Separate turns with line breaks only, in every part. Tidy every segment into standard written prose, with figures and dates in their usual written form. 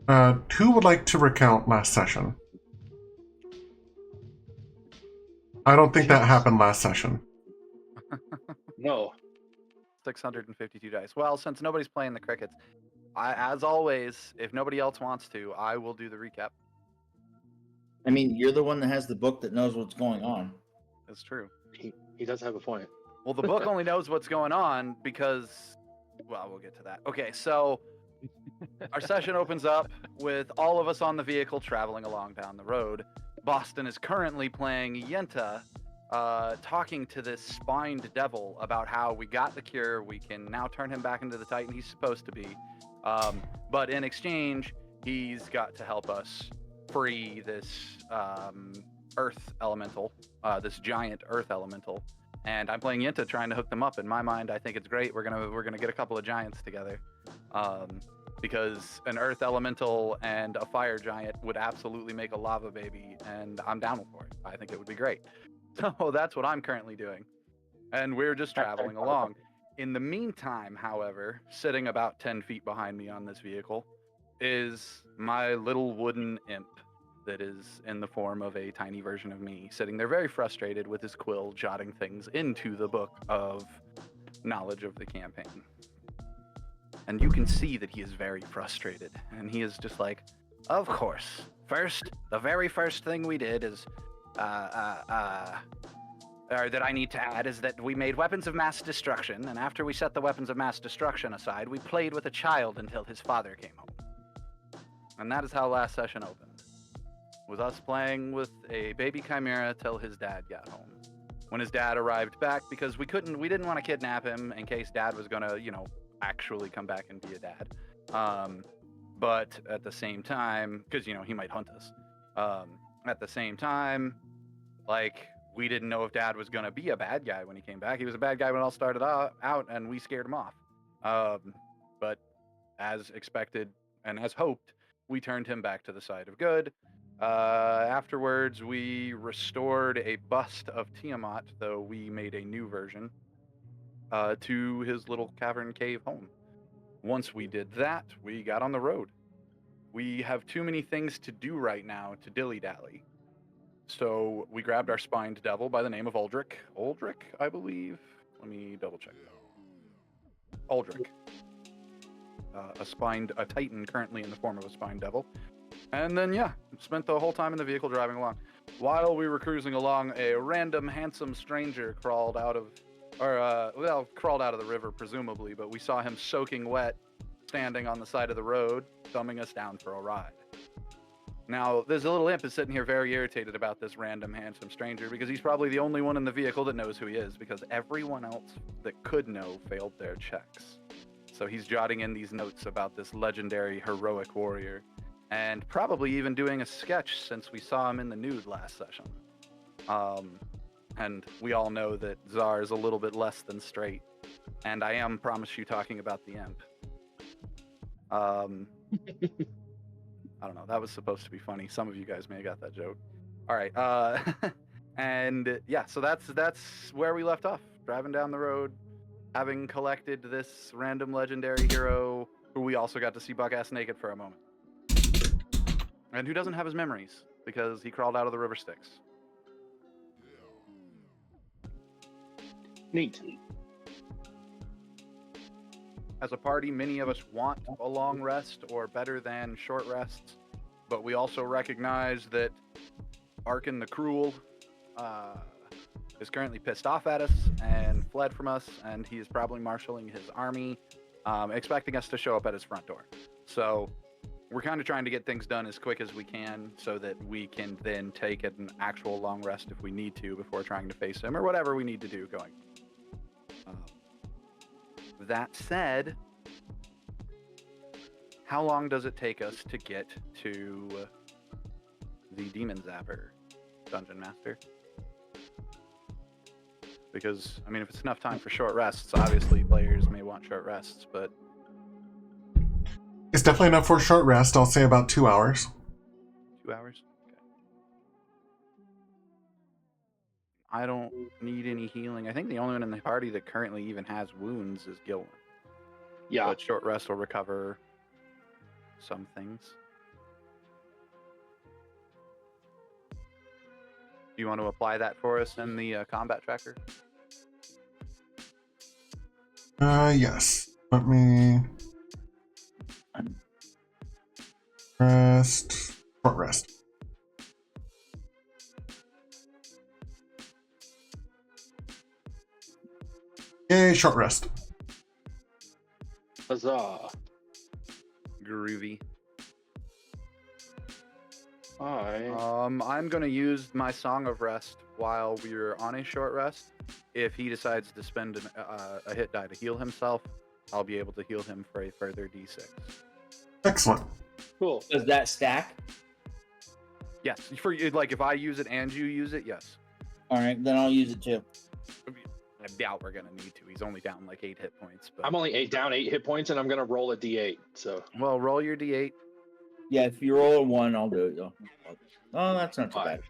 Who would like to recount last session? I don't think that happened last session.
No.
652 dice. Well, since nobody's playing the crickets, as always, if nobody else wants to, I will do the recap.
I mean, you're the one that has the book that knows what's going on.
That's true.
He does have a point.
Well, the book only knows what's going on because, well, we'll get to that. Okay, so our session opens up with all of us on the vehicle traveling along down the road. Boston is currently playing Yenta, talking to this spined devil about how we got the cure, we can now turn him back into the Titan he's supposed to be. But in exchange, he's got to help us free this earth elemental, this giant earth elemental. And I'm playing Yenta trying to hook them up. In my mind, I think it's great. We're gonna get a couple of giants together. Because an earth elemental and a fire giant would absolutely make a lava baby, and I'm down for it. I think it would be great. So that's what I'm currently doing. And we're just traveling along. In the meantime, however, sitting about 10 feet behind me on this vehicle is my little wooden imp that is in the form of a tiny version of me, sitting there very frustrated with his quill, jotting things into the book of knowledge of the campaign. And you can see that he is very frustrated. And he is just like, of course. The very first thing we did is, or that I need to add is that we made weapons of mass destruction. And after we set the weapons of mass destruction aside, we played with a child until his father came home. And that is how last session opened. Was us playing with a baby chimera till his dad got home. When his dad arrived back, because we didn't want to kidnap him in case dad was gonna, actually come back and be a dad. But at the same time, because he might hunt us. At the same time, we didn't know if dad was gonna be a bad guy when he came back. He was a bad guy when it all started out, and we scared him off. But as expected and as hoped, we turned him back to the side of good. Afterwards, we restored a bust of Tiamat, though we made a new version. To his little cavern cave home. Once we did that, we got on the road. We have too many things to do right now to dilly-dally. So we grabbed our spined devil by the name of Uldric. Uldric, I believe. Let me double check. Uldric. A titan currently in the form of a spined devil. And then, spent the whole time in the vehicle driving along. While we were cruising along, a random handsome stranger crawled out of the river, presumably, but we saw him soaking wet, standing on the side of the road, thumbing us down for a ride. Now, this little imp is sitting here very irritated about this random handsome stranger, because he's probably the only one in the vehicle that knows who he is, because everyone else that could know failed their checks. So he's jotting in these notes about this legendary heroic warrior, and probably even doing a sketch since we saw him in the nude last session. And we all know that Zar is a little bit less than straight. And I am, promise you, talking about the imp. I don't know. That was supposed to be funny. Some of you guys may have got that joke. All right. And so that's where we left off. Driving down the road, having collected this random legendary hero who we also got to see buck-ass naked for a moment. And who doesn't have his memories because he crawled out of the river Styx.
Neat.
As a party, many of us want a long rest or better than short rests, but we also recognize that Arkin the Cruel is currently pissed off at us and fled from us, and he is probably marshaling his army, expecting us to show up at his front door. So we're kind of trying to get things done as quick as we can so that we can then take an actual long rest if we need to before trying to face him or whatever we need to do going. That said, how long does it take us to get to the Demon Zapper, Dungeon Master? Because, if it's enough time for short rests, obviously players may want short rests, but...
It's definitely enough for a short rest. I'll say about 2 hours.
2 hours? Okay. I don't need any healing. I think the only one in the party that currently even has wounds is Gilwin.
Yeah.
But short rest will recover some things. you want to apply that for us in the combat tracker?
Yes. Let me rest. Short rest. Yay, short rest.
Huzzah.
Groovy.
I
I'm gonna use my Song of Rest while we're on a short rest. If he decides to spend a hit die to heal himself, I'll be able to heal him for a further D6.
Excellent.
cool.
Does that stack?
Yes, for like if I use it and you use it, yes.
All right, then I'll use it too.
I doubt we're gonna need to. He's only down like 8 hit points. But
I'm only down 8 hit points, and I'm gonna roll a D8. So
well, roll your D8.
Yeah, if you roll a 1, I'll do it. Oh, that's not too bad.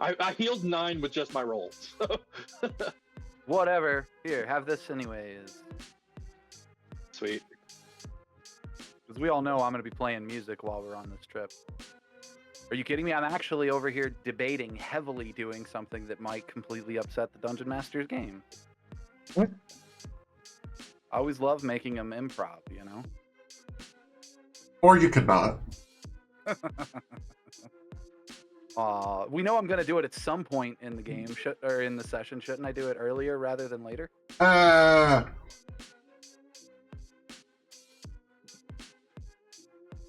I healed 9 with just my rolls.
Whatever. Here, have this anyways.
Sweet.
Because we all know I'm gonna be playing music while we're on this trip. Are you kidding me? I'm actually over here debating heavily doing something that might completely upset the Dungeon Master's game.
What?
I always love making them improv, you know?
Or you could not.
We know I'm going to do it at some point in the game, or in the session. Shouldn't I do it earlier rather than later?
Uh,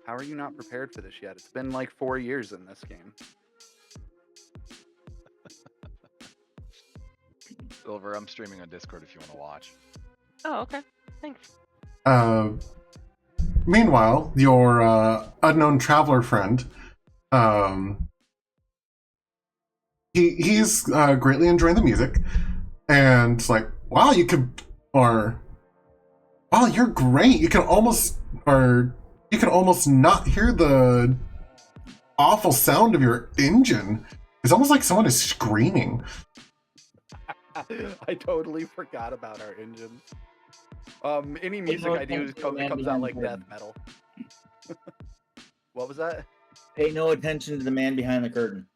How are you not prepared for this yet? It's been like 4 years in this game.
Silver, I'm streaming on Discord if you want to watch.
Oh, okay. Thanks.
Meanwhile, your unknown traveler friend, he's greatly enjoying the music, and it's like, wow, you could, or wow, you're great. You can almost not hear the awful sound of your engine. It's almost like someone is screaming.
I totally forgot about our engines. Any music I do comes out like death metal. What was that?
Pay no attention to the man behind the curtain.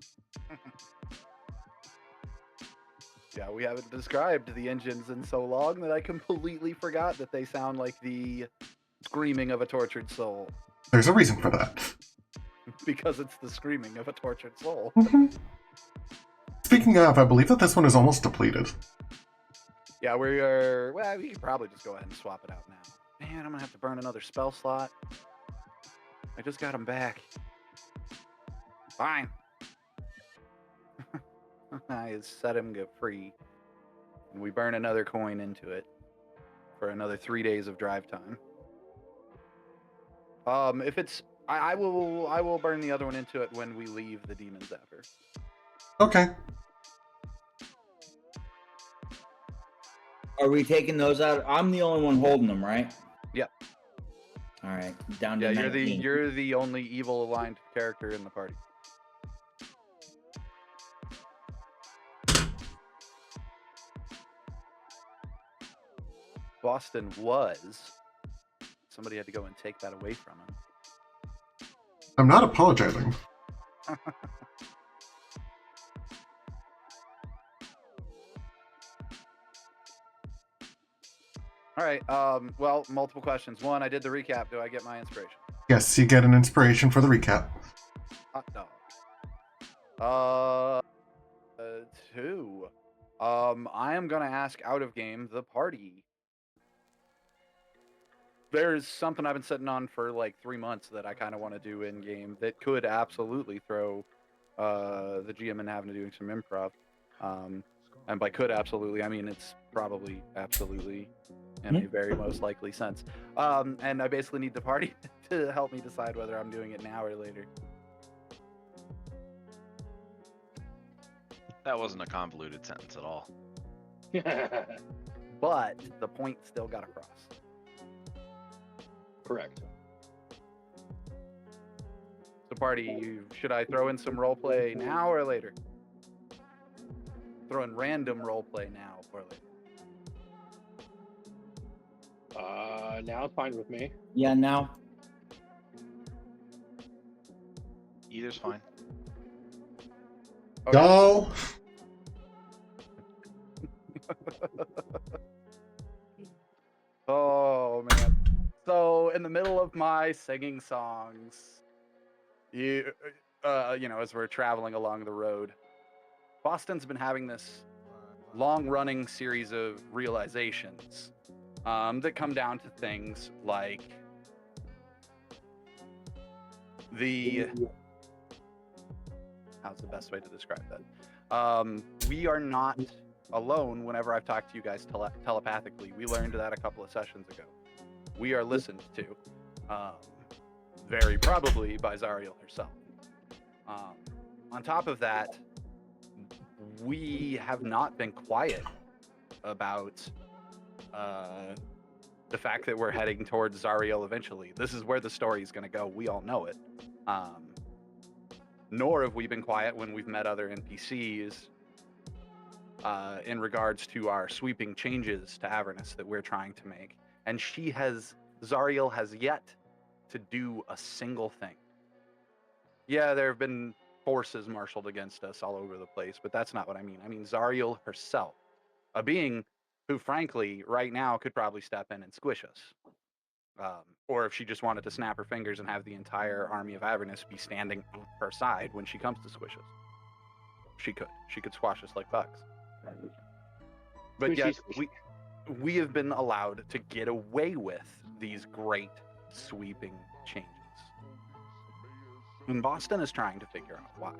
Yeah, we haven't described the engines in so long that I completely forgot that they sound like the screaming of a tortured soul.
There's a reason for that.
Because it's the screaming of a tortured soul.
Speaking of, I believe that this one is almost depleted.
Yeah, we could probably just go ahead and swap it out now. Man, I'm gonna have to burn another spell slot. I just got him back. Fine. I set him get free. And we burn another coin into it for another 3 days of drive time. If it's I will burn the other one into it when we leave the Demon's Zephyr.
Okay.
Are we taking those out? I'm the only one holding them, right?
Yep.
All right, down to
Yeah,
19.
you're the only evil aligned character in the party. Boston was. Somebody had to go and take that away from him.
I'm not apologizing.
All right. Well, multiple questions. One, I did the recap. Do I get my inspiration?
Yes, you get an inspiration for the recap.
Hot dog. Two. I am gonna ask out of game the party. There's something I've been sitting on for like 3 months that I kind of want to do in game that could absolutely throw the GM in having to do some improv. And by could absolutely, I mean it's probably absolutely in a very most likely sense. And I basically need the party to help me decide whether I'm doing it now or later.
That wasn't a convoluted sentence at all.
But the point still got across.
Correct.
So party, should I throw in some roleplay now or later? Throw in random roleplay now or later?
Now it's fine with me.
Yeah, now.
Either's fine.
Okay.
Go.
Oh man. So in the middle of my singing songs, as we're traveling along the road, Boston's been having this long-running series of realizations that come down to things like how's the best way to describe that? We are not alone whenever I've talked to you guys telepathically. We learned that a couple of sessions ago. We are listened to, very probably by Zariel herself. On top of that, we have not been quiet about the fact that we're heading towards Zariel eventually. This is where the story is going to go. We all know it. Nor have we been quiet when we've met other NPCs in regards to our sweeping changes to Avernus that we're trying to make. And Zariel has yet to do a single thing. Yeah, there have been forces marshaled against us all over the place, but that's not what I mean. I mean Zariel herself, a being who, frankly, right now could probably step in and squish us. Or if she just wanted to snap her fingers and have the entire army of Avernus be standing at her side when she comes to squish us. She could squash us like bugs. But yet, we have been allowed to get away with these great sweeping changes. And Boston is trying to figure out why.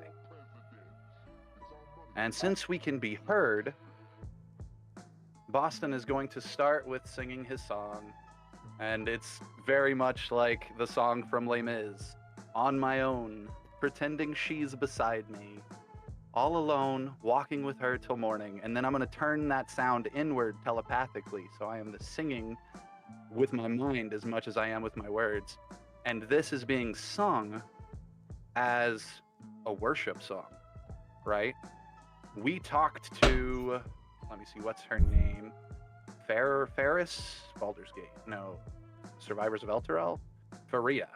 And since we can be heard, Boston is going to start with singing his song. And it's very much like the song from Les Mis. On my own, pretending she's beside me. All alone, walking with her till morning. And then I'm going to turn that sound inward telepathically. So I am singing with my mind as much as I am with my words. And this is being sung as a worship song, right? We talked to, let me see, what's her name? Ferris? Baldur's Gate. No. Survivors of Elturel? Faria.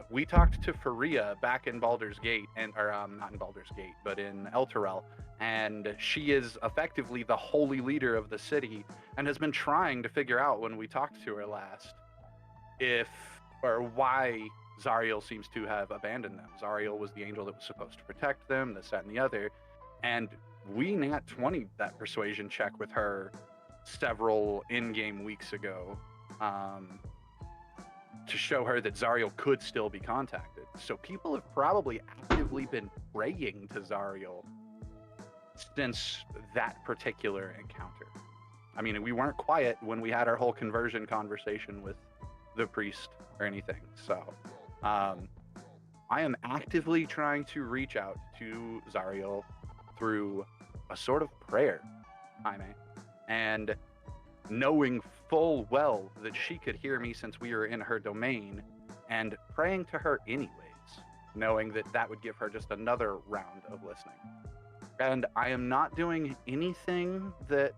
We talked to Faria back in Baldur's Gate, not in Baldur's Gate, but in Elturel, and she is effectively the holy leader of the city, and has been trying to figure out when we talked to her last why Zariel seems to have abandoned them. Zariel was the angel that was supposed to protect them, this, that, and the other, and we nat 20 that persuasion check with her several in-game weeks ago, to show her that Zariel could still be contacted. So people have probably actively been praying to Zariel since that particular encounter. I mean, we weren't quiet when we had our whole conversion conversation with the priest or anything. So I am actively trying to reach out to Zariel through a sort of prayer, and knowing full well that she could hear me since we were in her domain, and praying to her anyways, knowing that that would give her just another round of listening. And I am not doing anything that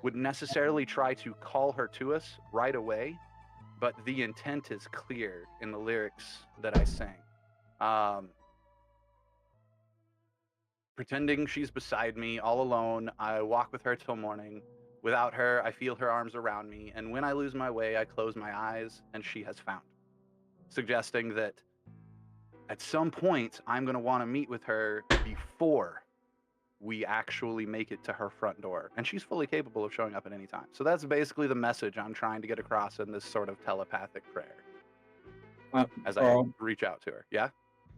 would necessarily try to call her to us right away, but the intent is clear in the lyrics that I sing. Pretending she's beside me, all alone, I walk with her till morning. Without her, I feel her arms around me, and when I lose my way, I close my eyes, and she has found. Suggesting that at some point, I'm going to want to meet with her before we actually make it to her front door. And she's fully capable of showing up at any time. So that's basically the message I'm trying to get across in this sort of telepathic prayer. As I reach out to her. Yeah?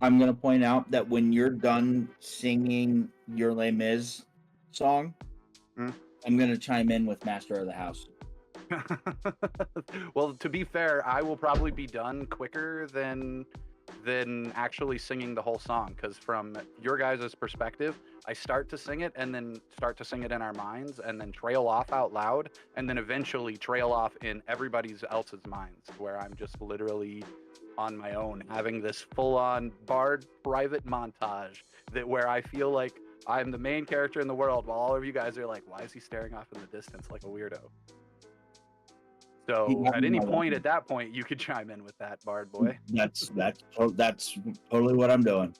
I'm going to point out that when you're done singing your Les Mis song, I'm going to chime in with Master of the House.
Well, to be fair, I will probably be done quicker than actually singing the whole song, because from your guys' perspective, I start to sing it and then start to sing it in our minds and then trail off out loud and then eventually trail off in everybody else's minds, where I'm just literally on my own having this full-on bard private montage where I feel like I'm the main character in the world, while all of you guys are like, why is he staring off in the distance like a weirdo? So at any point at that point, you could chime in with that, Bard boy.
That's totally what I'm doing.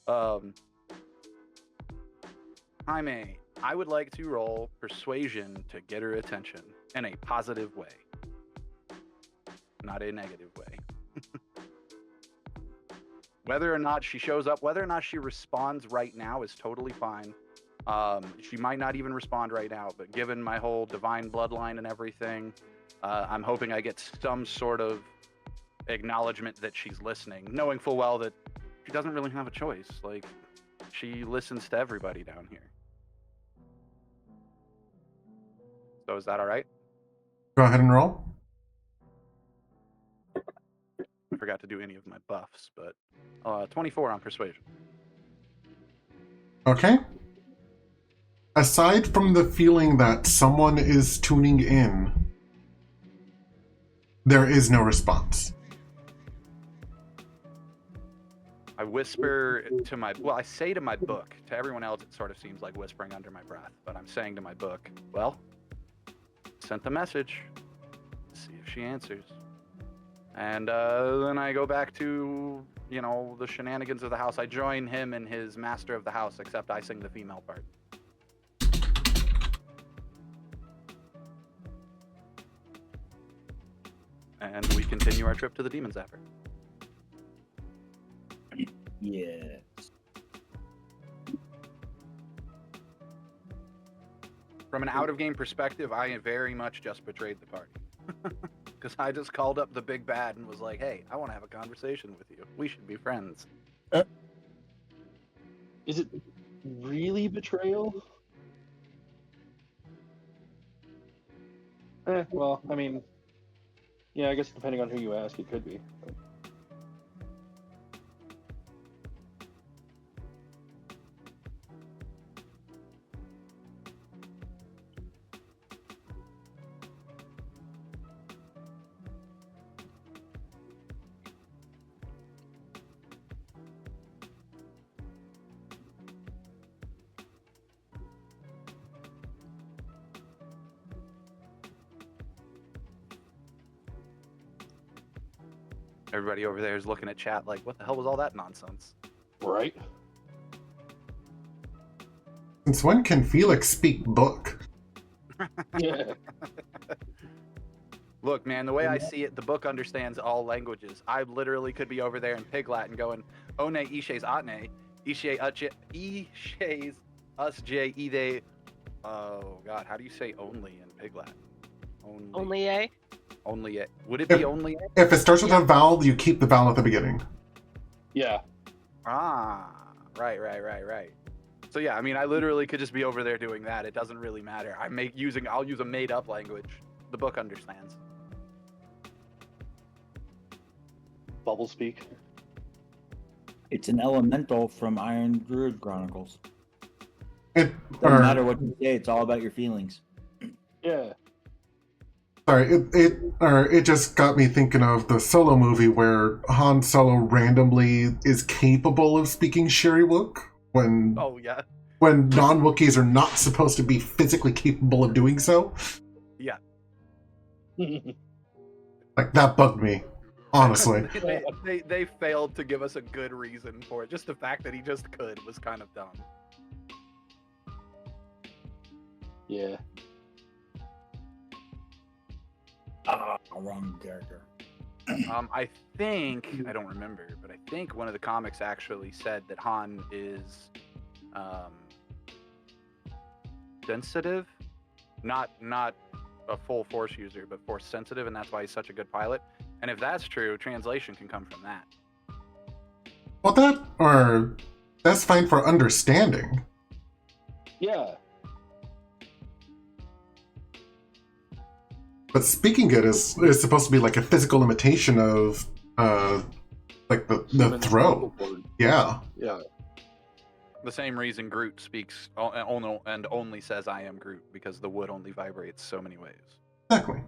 Jaime, I would like to roll persuasion to get her attention in a positive way, not a negative way. Whether or not she shows up, whether or not she responds right now is totally fine. She might not even respond right now, but given my whole divine bloodline and everything, I'm hoping I get some sort of acknowledgement that she's listening, knowing full well that she doesn't really have a choice. Like, she listens to everybody down here. So is that all right?
Go ahead and roll.
I forgot to do any of my buffs, but 24 on persuasion.
Okay. Aside from the feeling that someone is tuning in, there is no response.
I whisper to my, well, I say to my book. To everyone else, it sort of seems like whispering under my breath, but I'm saying to my book, well, sent the message. See if she answers. And then I go back to, the shenanigans of the house. I join him in his master of the house, except I sing the female part. And we continue our trip to the Demon Zapper.
Yes.
From an out-of-game perspective, I very much just betrayed the party. Because I just called up the big bad and was like, hey, I want to have a conversation with you. We should be friends.
Is it really betrayal? Well, I mean, yeah, I guess depending on who you ask, it could be. But...
Everybody over there is looking at chat like, what the hell was all that nonsense?
Right?
Since when can Felix speak book?
Yeah.
Look, man, the way I see it, the book understands all languages. I literally could be over there in Pig Latin going, One ishes atne, ishe ishes usj ide. Oh, God, how do you say only in Pig Latin?
Only a?
Only it. Would it be only it?
If it starts with a vowel, you keep the vowel at the beginning.
Yeah.
Ah, right. So yeah, I mean, I literally could just be over there doing that. It doesn't really matter. I'll use a made-up language. The book understands.
Bubble speak.
It's an elemental from Iron Druid Chronicles.
It
Doesn't matter what you say, it's all about your feelings.
Yeah.
Sorry, it just got me thinking of the Solo movie where Han Solo randomly is capable of speaking Sherrywook when
Oh yeah.
when non-Wookiees are not supposed to be physically capable of doing so.
Yeah.
Like, that bugged me, honestly.
they failed to give us a good reason for it. Just the fact that he just could was kind of dumb.
Yeah.
Wrong character.
I think, I don't remember, but I think one of the comics actually said that Han is sensitive, not a full force user, but force sensitive, and that's why he's such a good pilot. And if that's true, translation can come from that.
Well, that's fine for understanding.
Yeah.
But speaking it is supposed to be like a physical imitation of like the throw. Yeah.
Yeah.
The same reason Groot speaks and only says "I am Groot" because the wood only vibrates so many ways.
Exactly.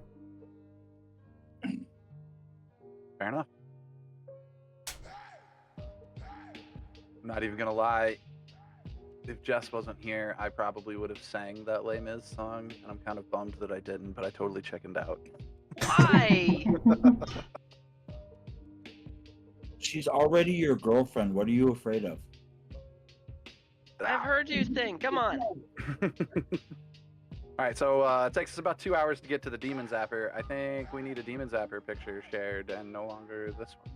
Fair enough. I'm not even gonna lie. If Jess wasn't here, I probably would have sang that Les Mis song, and I'm kind of bummed that I didn't, but I totally chickened out.
Why?
She's already your girlfriend. What are you afraid of?
I've heard you sing. Come on.
Alright, so it takes us about 2 hours to get to the Demon Zapper. I think we need a Demon Zapper picture shared and no longer this one.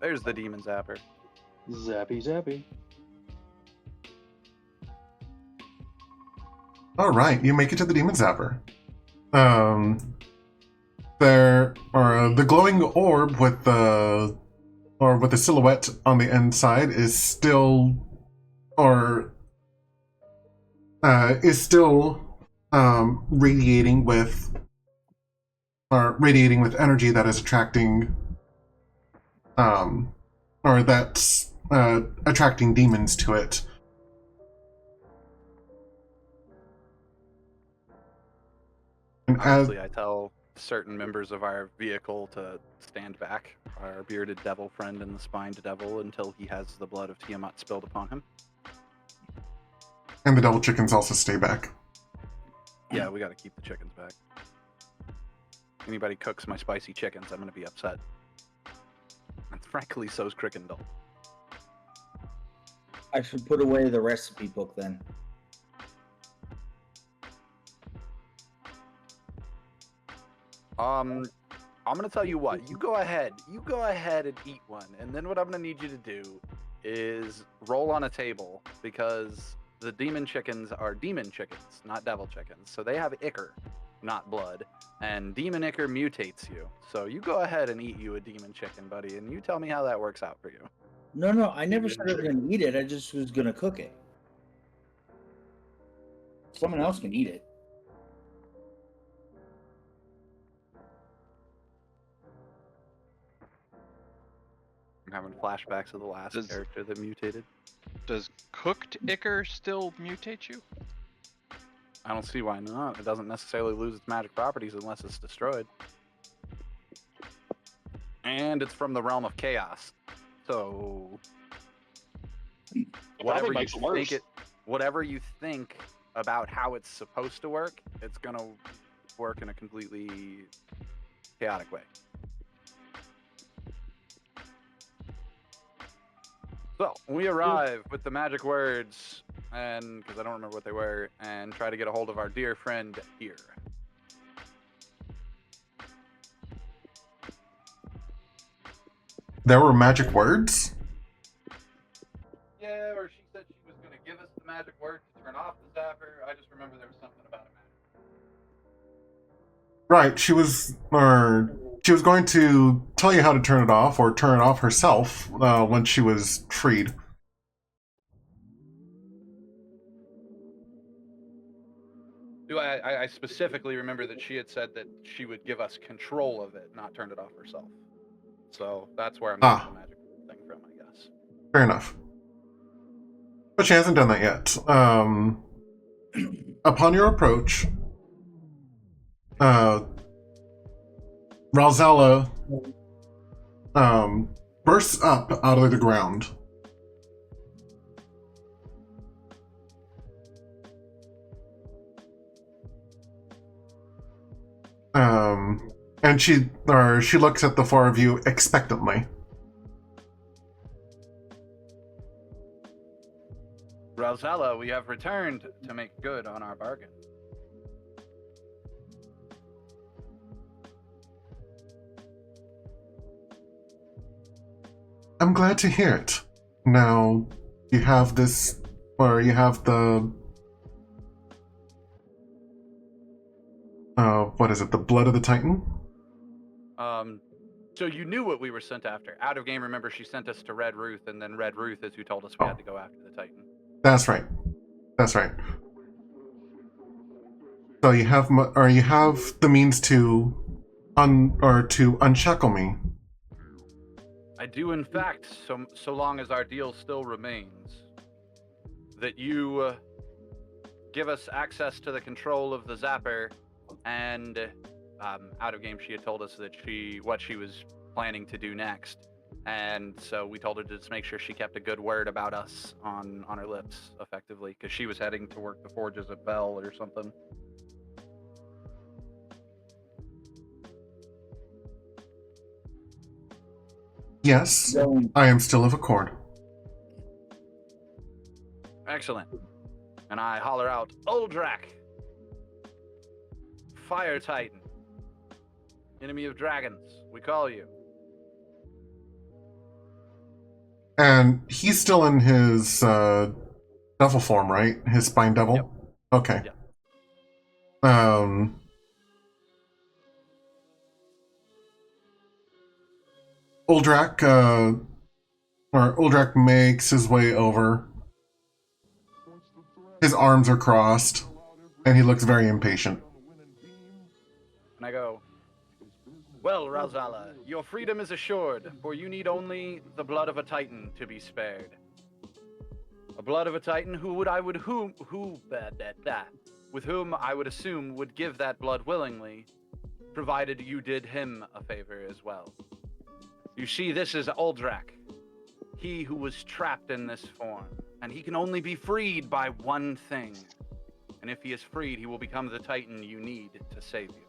There's the Demon Zapper.
Zappy, zappy.
All right, you make it to the Demon Zapper. There are the glowing orb with the silhouette on the inside is still radiating with energy that is attracting that's attracting demons to it. And
Honestly, I tell certain members of our vehicle to stand back, our bearded devil friend and the spined devil, until he has the blood of Tiamat spilled upon him.
And the devil chickens also stay back.
Yeah, we gotta keep the chickens back. Anybody cooks my spicy chickens, I'm gonna be upset. And frankly, so's Crickendall.
I should put away the recipe book then.
I'm gonna tell you what. You go ahead and eat one, and then what I'm gonna need you to do is roll on a table, because the demon chickens are demon chickens, not devil chickens. So they have ichor, not blood, and demon ichor mutates you. So you go ahead and eat you a demon chicken, buddy, and you tell me how that works out for you.
No, I never said I was gonna eat it. I just was gonna cook it. Someone else can eat it.
I'm having flashbacks of the last character that mutated.
Does cooked ichor still mutate you?
I don't see why not. It doesn't necessarily lose its magic properties unless it's destroyed. And it's from the realm of chaos. So whatever you think about how it's supposed to work, it's gonna work in a completely chaotic way. So we arrive with the magic words, and because I don't remember what they were, and try to get a hold of our dear friend here.
There were magic words?
Yeah, or she said she was going to give us the magic word to turn off the zapper. I just remember there was something about it.
Right, she was going to tell you how to turn it off, or turn it off herself when she was freed.
I specifically remember that she had said that she would give us control of it, not turn it off herself. So that's where I'm getting the magic thing from, I guess.
Fair enough. But she hasn't done that yet. Upon your approach, Ralzella bursts up out of the ground. And she looks at the four of you expectantly.
Ralzella, we have returned to make good on our bargain.
I'm glad to hear it. Now, you have this, or you have the... what is it, the blood of the Titan?
So you knew what we were sent after. Out of game, remember, she sent us to Red Ruth, and then Red Ruth is who told us we had to go after the Titan.
That's right. That's right. So you have, you have the means to unshackle me.
I do, in fact, so long as our deal still remains. That you give us access to the control of the Zapper, and out of game she had told us that what she was planning to do next. And so we told her to just make sure she kept a good word about us on her lips, effectively, because she was heading to work the forges at Bell or something.
Yes,
Going
I am still of accord.
Excellent. And I holler out, Uldrak! Fire Titan. Enemy of dragons, we call you.
And he's still in his devil form, right? His spine devil?
Yep.
Okay.
Yep.
Uldrak makes his way over. His arms are crossed, and he looks very impatient.
And I go, well, Razala, your freedom is assured, for you need only the blood of a Titan to be spared. A blood of a Titan with whom I would assume would give that blood willingly, provided you did him a favor as well. You see, this is Uldrak, he who was trapped in this form, and he can only be freed by one thing. And if he is freed, he will become the Titan you need to save you.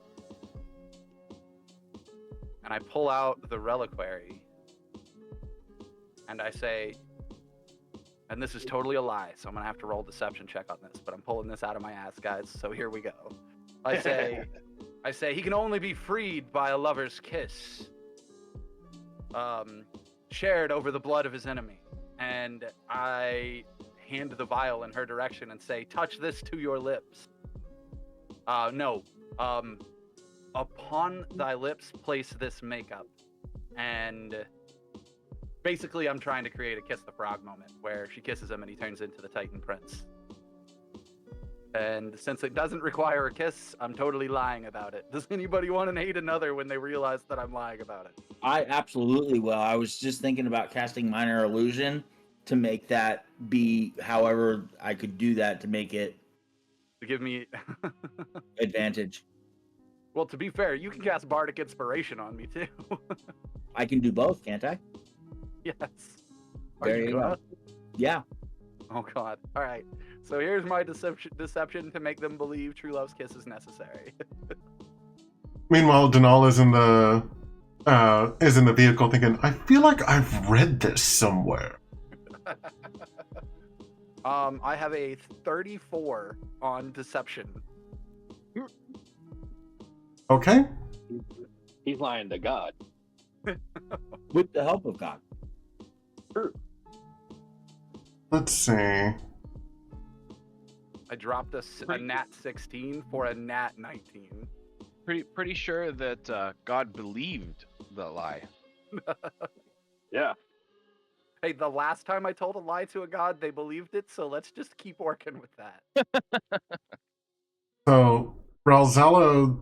And I pull out the reliquary, and I say, and this is totally a lie, so I'm gonna have to roll a deception check on this, but I'm pulling this out of my ass, guys, so here we go. I say, he can only be freed by a lover's kiss, shared over the blood of his enemy. And I hand the vial in her direction and say, touch this to your lips. Upon thy lips, place this makeup. And basically, I'm trying to create a kiss the frog moment where she kisses him and he turns into the Titan Prince. And since it doesn't require a kiss, I'm totally lying about it. Does anybody want to hate another when they realize that I'm lying about it?
I absolutely will. I was just thinking about casting Minor Illusion to make that be however I could do that to make it
To give me
advantage.
Well, to be fair, you can cast Bardic Inspiration on me too.
I can do both, can't I?
Yes.
There you go. Yeah.
Oh god. All right. So here's my deception to make them believe true love's kiss is necessary.
Meanwhile, Denal is in the vehicle thinking, I feel like I've read this somewhere.
I have a 34 on deception.
Okay.
He's lying to God.
With the help of God.
True.
Let's see.
I dropped a nat 16 for a nat 19.
Pretty sure that God believed the lie.
Yeah.
Hey, the last time I told a lie to a god, they believed it, so let's just keep working with that.
So, Ralzello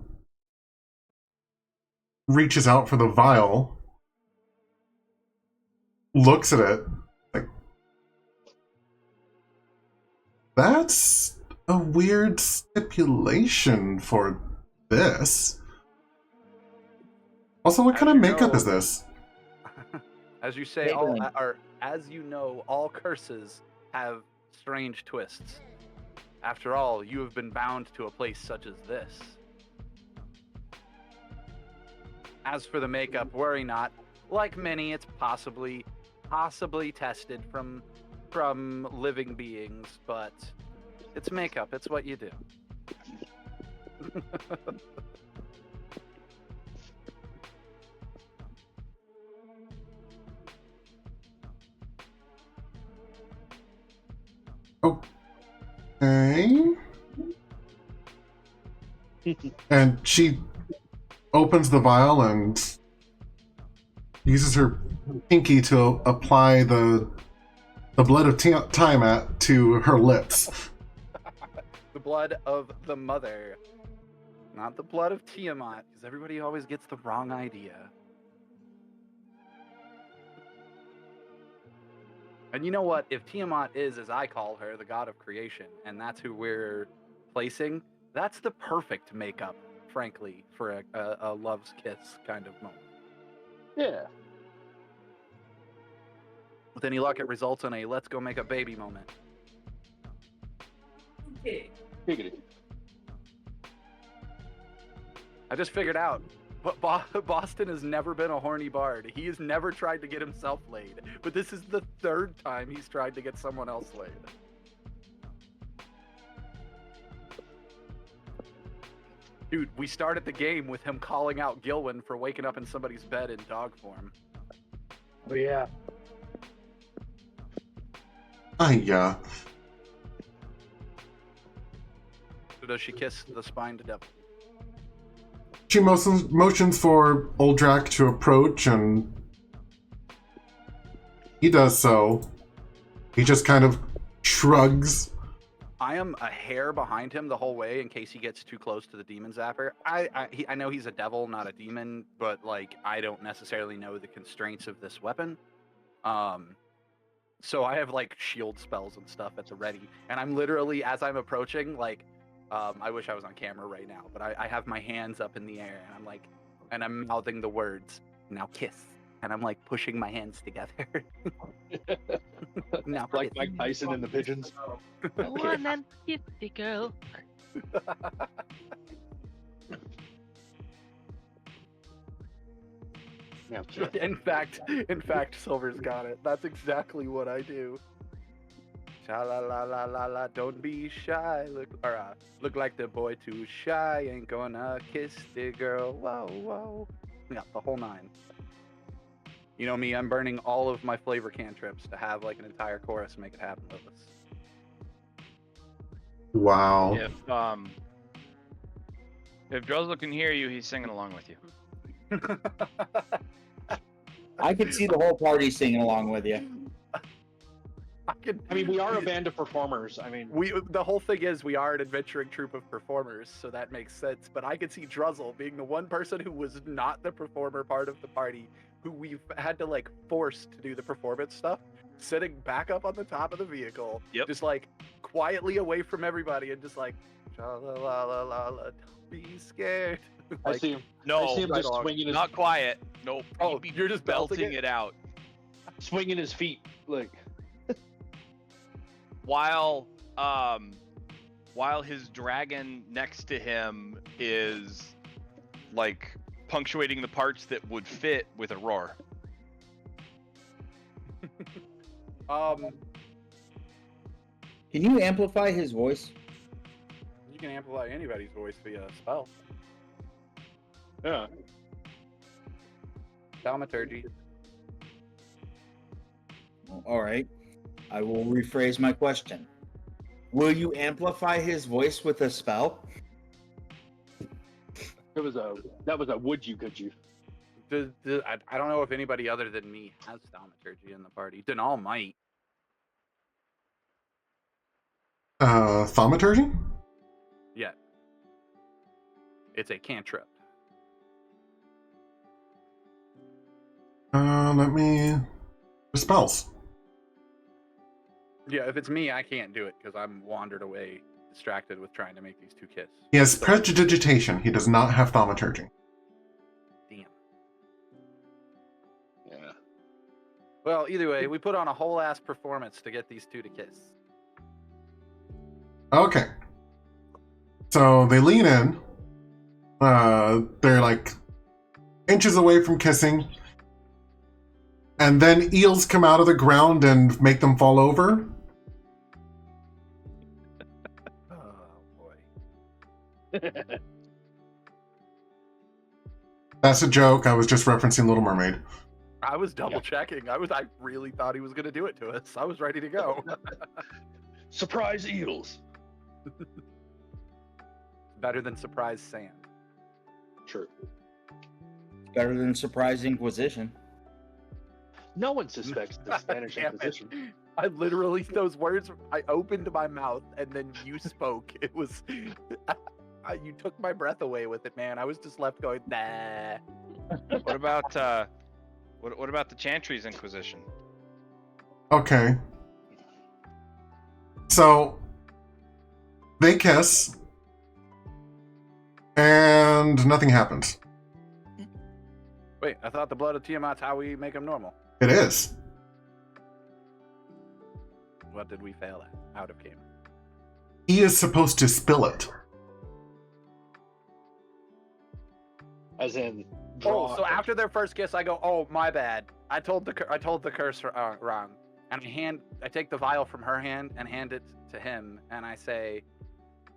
reaches out for the vial, looks at it, like, that's a weird stipulation for this. Also, what kind of makeup is this?
As you say, as you know, all curses have strange twists. After all, you have been bound to a place such as this. As for the makeup, worry not. Like many, it's possibly tested from living beings, but it's makeup. It's what you do.
Okay. And she opens the vial and uses her pinky to apply the blood of Tiamat to her lips.
The blood of the mother. Not the blood of Tiamat, because everybody always gets the wrong idea. And you know what? If Tiamat is, as I call her, the god of creation, and that's who we're placing, that's the perfect makeup, frankly, for a love's kiss kind of moment.
Yeah.
With any luck, it results in a let's go make a baby moment.
Giggity.
I just figured out But Boston has never been a horny bard. He has never tried to get himself laid. But this is the third time he's tried to get someone else laid. Dude, we started the game with him calling out Gilwyn for waking up in somebody's bed in dog form.
Oh yeah.
Yeah.
So does she kiss the spined devil?
She motions for Uldrak to approach, and he does so. He just kind of shrugs.
I am a hair behind him the whole way in case he gets too close to the demon zapper. I know he's a devil, not a demon, but like I don't necessarily know the constraints of this weapon. So I have like shield spells and stuff at the ready, and I'm literally as I'm approaching, like, I wish I was on camera right now, but I have my hands up in the air, and I'm like, and I'm mouthing the words, "Now kiss," and I'm like pushing my hands together. Now
Like
kiss.
Mike Tyson and the pigeons.
I want and kiss the girl.
Yeah.
In fact, Silver's got it. That's exactly what I do. Sha la la la la la, don't be shy. Look like the boy too shy. Ain't gonna kiss the girl. Whoa, whoa. Yeah, the whole nine. You know me, I'm burning all of my flavor cantrips to have like an entire chorus and make it happen with us.
Wow.
If Druzzl can hear you, he's singing along with you.
I could see the whole party singing along with you.
I mean, we are a band of performers. I mean,
The whole thing is we are an adventuring troupe of performers, so that makes sense. But I could see Druzzl being the one person who was not the performer part of the party, who we've had to like force to do the performance stuff, sitting back up on the top of the vehicle, just like quietly away from everybody, and just like, la la la la la, don't be scared.
I
Like,
see him.
No,
I see him
right
just
on.
swinging his,
not quiet. Nope.
Oh,
He'd be
you're just belting
belting
it?
it out.
swinging his feet. Like,
While his dragon next to him is like punctuating the parts that would fit with a roar.
um,
Can you amplify his voice?
you can amplify anybody's voice via a spell.
yeah.
Thaumaturgy.
All right. I will rephrase my question. Will you amplify his voice with a spell?
That was a would you could you.
I don't know if anybody other than me has thaumaturgy in the party. Denal might.
Thaumaturgy?
Yeah. It's a cantrip.
Let me... Spells.
Yeah, if it's me, I can't do it because I'm wandered away, distracted with trying to make these two kiss.
He has prestidigitation. He does not have thaumaturgy.
Damn.
Yeah.
Well, either way, we put on a whole ass performance to get these two to kiss.
Okay. So they lean in. They're like inches away from kissing. And then eels come out of the ground and make them fall over.
Oh boy.
That's a joke. I was just referencing Little Mermaid.
I was double checking. I really thought he was gonna do it to us. I was ready to go.
Surprise eels.
Better than surprise sand.
True.
Better than surprise Inquisition.
No one suspects the Spanish
Damn it.
Inquisition.
I literally, those words, I opened my mouth and then you spoke. It was, you took my breath away with it, man. I was just left going, nah.
What about what about the Chantry's Inquisition?
Okay. So they kiss. And nothing happens.
Wait, I thought the blood of Tiamat's how we make him normal.
It is.
What did we fail at? Out of game.
He is supposed to spill it.
As in, draw.
Oh, so after their first kiss, I go, "Oh, my bad. I told the curse wrong." And I take the vial from her hand and hand it to him, and I say,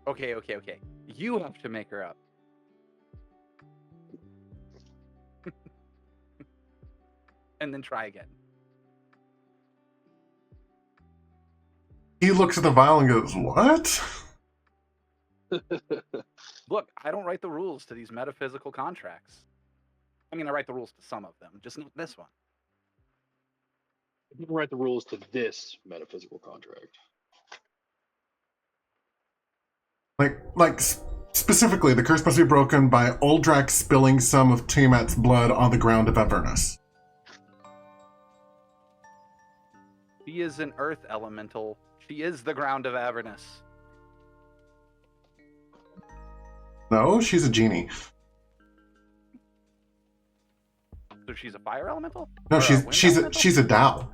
"Okay. You have to make her up." And then try again.
He looks at the vial and goes, "What?"
Look, I don't write the rules to these metaphysical contracts. I mean, I write the rules to some of them, just not this one.
You can write the rules to this metaphysical contract.
Like specifically, the curse must be broken by Uldrak spilling some of Tiamat's blood on the ground of Avernus.
She is an earth elemental. She is the ground of Avernus.
No, she's a genie.
So she's a fire elemental?
No,
Or a wind elemental?
she's a Dao.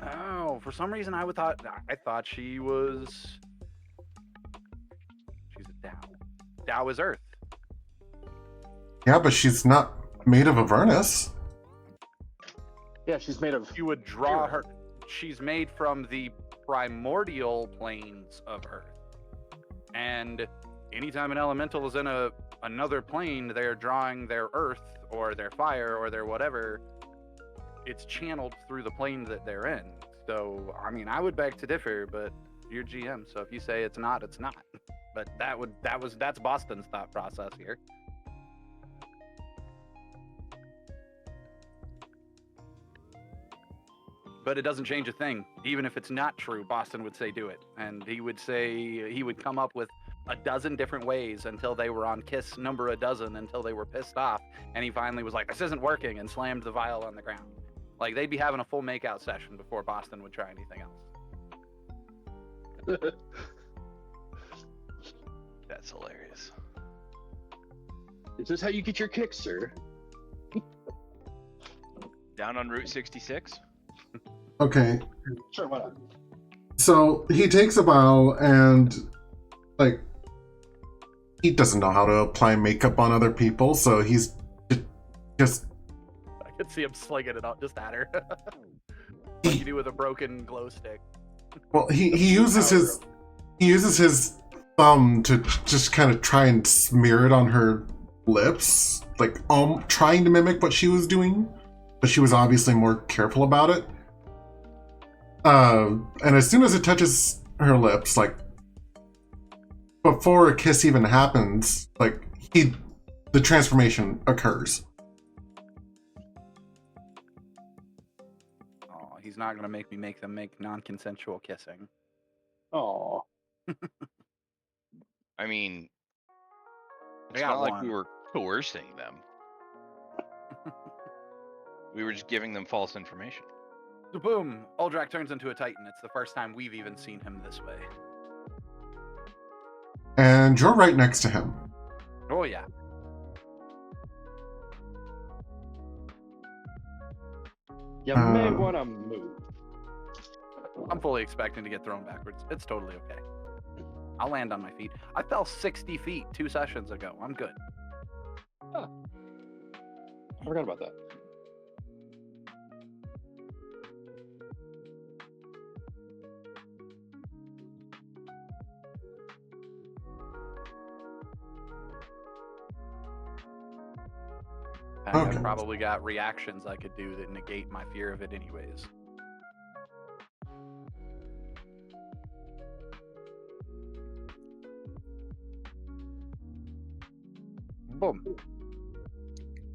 Oh, for some reason I thought she was. She's a Dao. Dao is earth.
Yeah, but she's not made of Avernus.
Yeah, she's made of.
You would draw her. She's made from the primordial planes of earth. And anytime an elemental is in another plane, they're drawing their earth or their fire or their whatever. It's channeled through the plane that they're in. So, I mean, I would beg to differ, but you're GM, so if you say it's not, it's not. But that's Boston's thought process here. But it doesn't change a thing. Even if it's not true, Boston would say do it. And he would say he would come up with a dozen different ways until they were on kiss number a dozen, until they were pissed off. And he finally was like, "This isn't working," and slammed the vial on the ground. Like, they'd be having a full makeout session before Boston would try anything else.
That's hilarious.
Is this how you get your kicks, sir?
Down on Route 66?
Okay,
Sure, why not?
so he takes a vial and, like, he doesn't know how to apply makeup on other people, so he's just
I could see him slinging it out just at her. Like you do with a broken glow stick.
well, he uses his thumb to just kind of try and smear it on her lips, like trying to mimic what she was doing, but she was obviously more careful about it. And as soon as it touches her lips, like before a kiss even happens, like the transformation occurs.
Oh, he's not gonna make me make them make non-consensual kissing.
Oh,
I mean, it's
got
not like we
one.
were coercing them. We were just giving them false information.
So boom, Uldrak turns into a Titan. It's the first time we've even seen him this way.
And you're right next to him.
Oh yeah.
you may want to move.
I'm fully expecting to get thrown backwards. It's totally okay. I'll land on my feet. I fell 60 feet 2 sessions ago. I'm good.
I forgot about that.
And
Okay.
I've probably got reactions I could do that negate my fear of it anyways. Boom.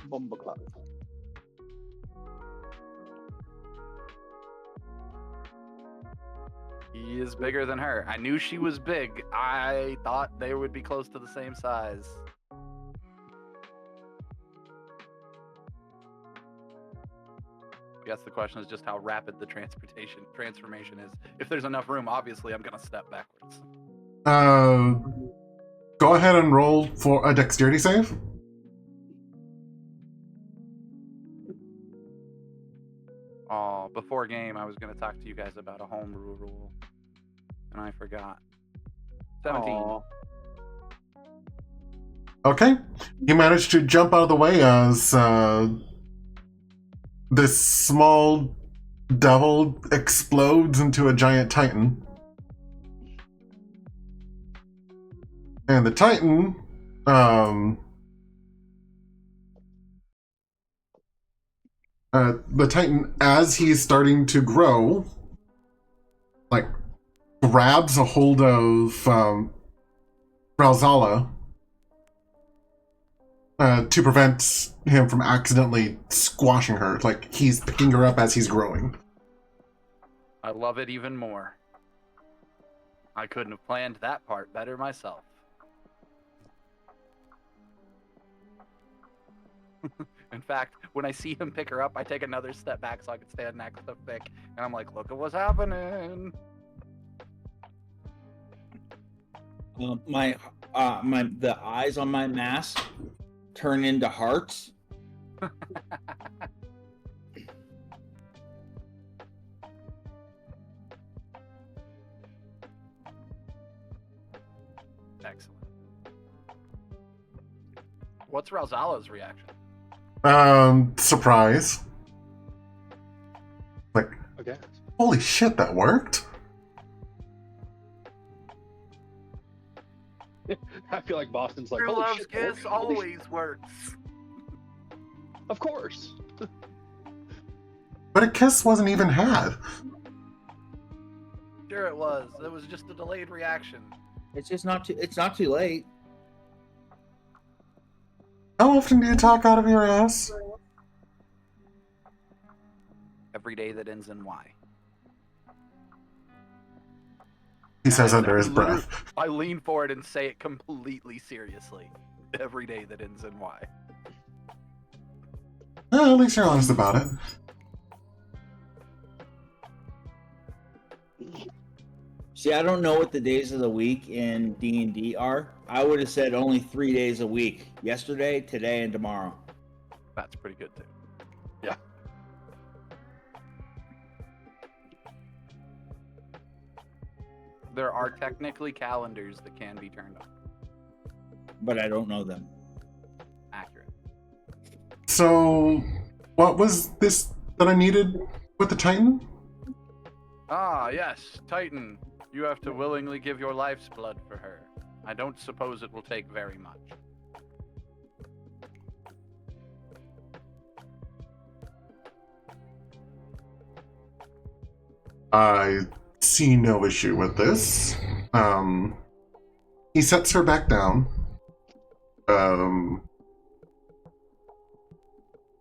Bumbleclap.
He is bigger than her. I knew she was big. I thought they would be close to the same size. I guess the question is just how rapid the transformation is. If there's enough room, obviously I'm gonna step backwards.
Go ahead and roll for a dexterity save.
Oh, before game, I was gonna talk to you guys about a homebrew rule, and I forgot. 17.
Aw.
Okay. You manage to jump out of the way as this small devil explodes into a giant titan. And the titan, as he's starting to grow, like, grabs a hold of Druzzl to prevent him from accidentally squashing her. Like, he's picking her up as he's growing.
I love it even more. I couldn't have planned that part better myself. In fact, when I see him pick her up, I take another step back so I can stand next to Vic, and I'm like, look at what's happening.
The eyes on my mask turn into hearts.
Excellent. What's Ralzala's reaction?
Surprise. Like,
Okay.
holy shit, that worked?
I feel like Boston's like,
True
holy
love's
shit,
kiss
holy
always works.
Of course.
But a kiss wasn't even had.
Sure it was. It was just a delayed reaction.
It's just not too. It's not too late.
How often do you talk out of your ass?
Every day that ends in Y.
He says
And
under
I
his breath.
I lean forward and say it completely seriously. Every day that ends in Y.
Well, at least you're honest about it.
See, I don't know what the days of the week in D&D are. I would have said only 3 days a week: yesterday, today, and tomorrow.
That's pretty good too.
Yeah.
There are technically calendars that can be turned on.
But I don't know them.
Accurate.
So, what was this that I needed with the Titan?
Ah, yes, Titan. You have to willingly give your life's blood for her. I don't suppose it will take very much.
I see no issue with this. He sets her back down.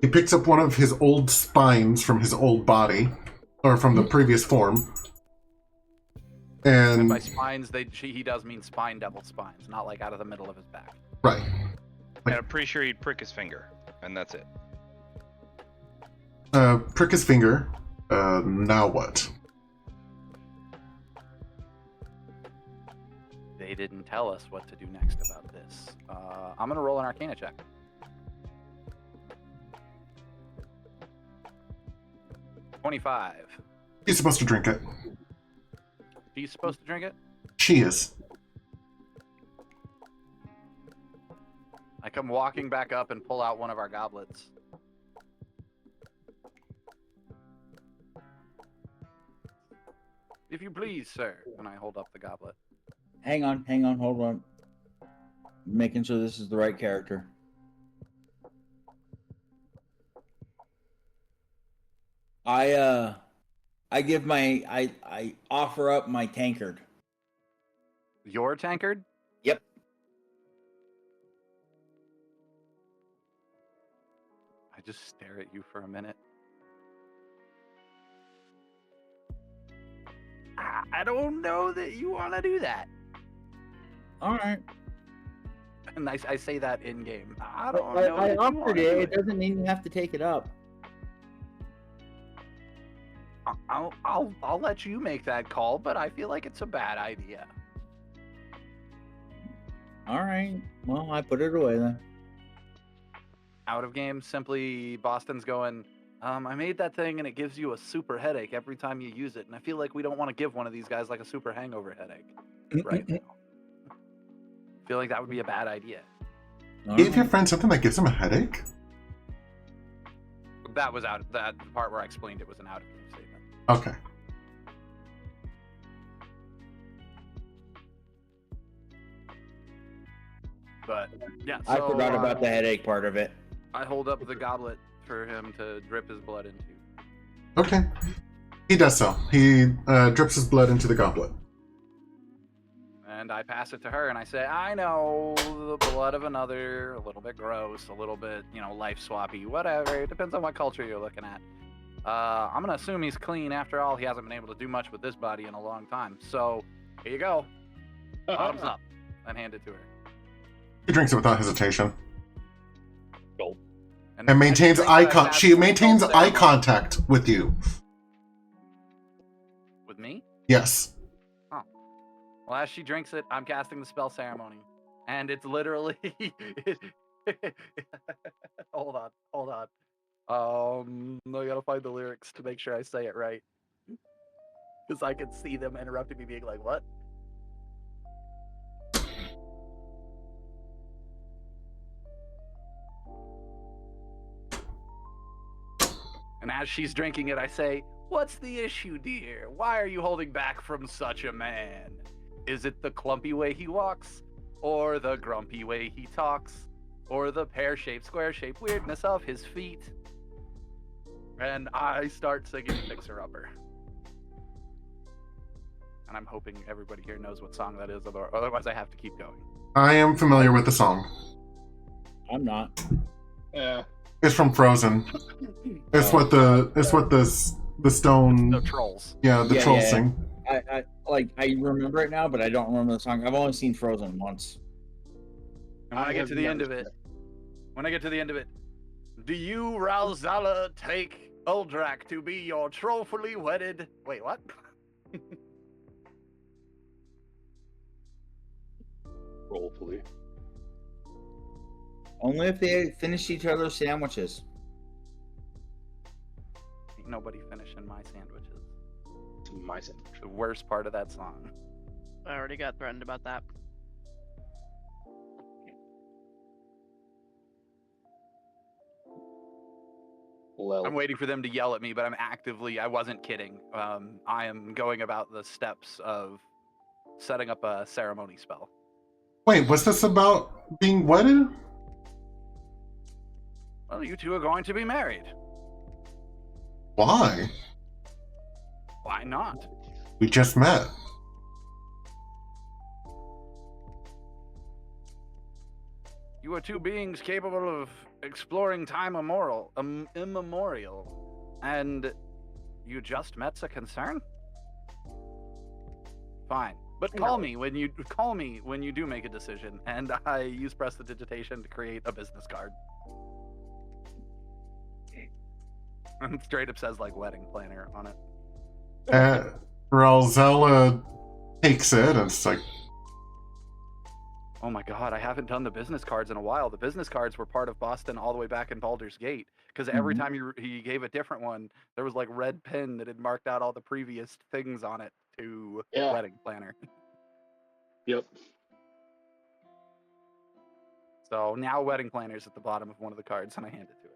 He picks up one of his old spines from his old body, or from the previous form.
And
And,
by spines, he does mean spine devil spines, not like out of the middle of his back.
right.
And I'm pretty sure he'd prick his finger, and that's it.
Prick his finger. Now what?
They didn't tell us what to do next about this. I'm gonna roll an Arcana check. $25.
He's supposed to drink it.
He's supposed to drink it?
She is.
I come walking back up and pull out one of our goblets. If you please, sir. And I hold up the goblet.
Hang on, hold on. Making sure this is the right character. I offer up my tankard.
Your tankard?
Yep.
I just stare at you for a minute. I don't know that you want to do that.
All right.
And I say that in game. I don't know.
I
that you
offered
wanna
it.
do
It doesn't mean you have to take it up.
I'll let you make that call, but I feel like it's a bad idea.
All right. Well, I put it away then.
Out of game, simply Boston's going, I made that thing and it gives you a super headache every time you use it. And I feel like we don't want to give one of these guys like a super hangover headache right now. I feel like that would be a bad idea.
Give your friend something that gives him a headache?
That was out. That part where I explained it was an out-of-game statement.
Okay.
But yeah,
I
so,
forgot about the headache part of it.
I hold up the goblet for him to drip his blood into.
Okay. He does so. He drips his blood into the goblet.
And I pass it to her, and I say, I know the blood of another, a little bit gross, a little bit, life swappy, whatever. It depends on what culture you're looking at. I'm going to assume he's clean. After all, he hasn't been able to do much with this body in a long time. So, here you go. Bottoms up. And hand it to her.
He drinks it without hesitation.
Gulp.
And maintains she maintains eye contact with you.
With me?
Yes.
Well, as she drinks it, I'm casting the spell ceremony. And it's literally... Hold on. I gotta find the lyrics to make sure I say it right. Because I can see them interrupting me being like, what? And as she's drinking it, I say, what's the issue, dear? Why are you holding back from such a man? Is it the clumpy way he walks? Or the grumpy way he talks? Or the pear-shaped, square-shaped weirdness of his feet? And I start singing Fixer Upper. And I'm hoping everybody here knows what song that is, otherwise I have to keep going.
I am familiar with the song.
I'm not.
Yeah.
It's from Frozen. It's what the stone.
The trolls.
Yeah, the trolls sing.
I remember it now, but I don't remember the song. I've only seen Frozen once.
And when I get to the end of it, do you, Ralzala, take Uldrak to be your trollfully wedded... Wait, what?
Rollfully.
Only if they finish each other's sandwiches.
Ain't nobody finishing my sandwiches.
It's my sandwich.
The worst part of that song.
I already got threatened about that.
Well,
I'm waiting for them to yell at me, but I wasn't kidding. I am going about the steps of setting up a ceremony spell.
Wait, was this about being wedded?
Well, you two are going to be married.
Why?
Why not?
We just met.
You are two beings capable of exploring time immemorial, and you just met's a concern? Fine. But call me when you do make a decision, and I use prestidigitation to create a business card. And straight up says like wedding planner on it.
Ralzella takes it and it's like,
Oh my god, I haven't done the business cards in a while. The business cards were part of Boston all the way back in Baldur's Gate, because every time he gave a different one, there was like red pen that had marked out all the previous things on it to wedding planner.
Yep.
So now wedding planner's at the bottom of one of the cards, and I hand it to her.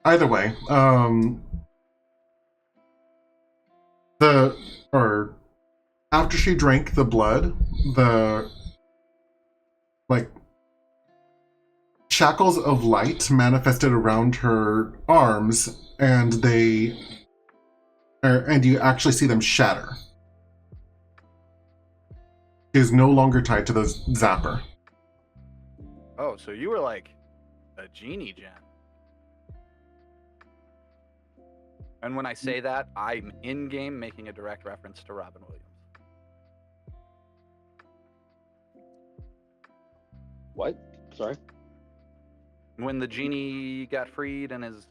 either way, after she drank the blood, the shackles of light manifested around her arms, and and you actually see them shatter. She is no longer tied to the zapper.
Oh, so you were like a genie gem. And when I say that, I'm in-game making a direct reference to Robin Williams.
What? Sorry?
When the genie got freed and his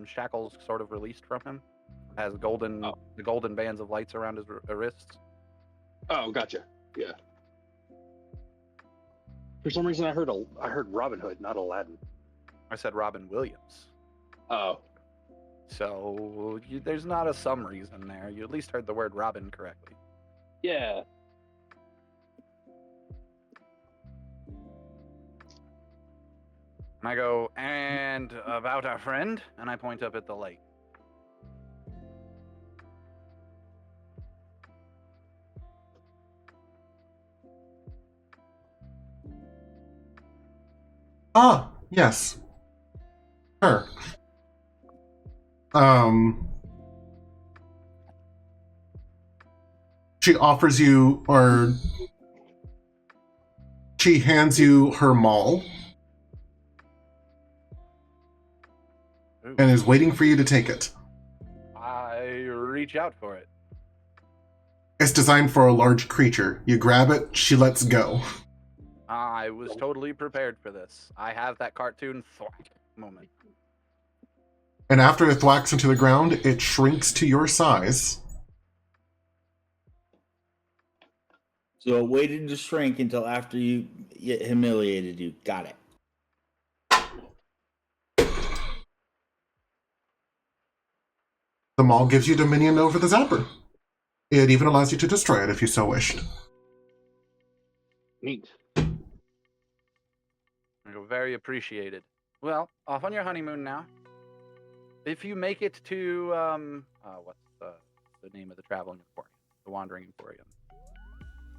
shackles sort of released from him, has the golden bands of lights around his wrists.
Oh, gotcha. Yeah. For some reason, I heard Robin Hood, not Aladdin.
I said Robin Williams.
Oh.
So there's not a some reason there. You at least heard the word Robin correctly.
Yeah.
And I go, and about our friend? And I point up at the lake.
Ah, yes. Her. She offers you, or she hands you her maul
Ooh.
and is waiting for you to take it.
I reach out for it.
It's designed for a large creature. You grab it, she lets go.
I was totally prepared for this. I have that cartoon thwack moment.
And after it thwacks into the ground, it shrinks to your size.
So it waited to shrink until after it humiliated you. Got it.
The maul gives you dominion over the zapper. It even allows you to destroy it if you so wished.
Neat.
I go, very appreciated. Well, off on your honeymoon now. If you make it to, what's the name of the traveling emporium? The Wandering Emporium.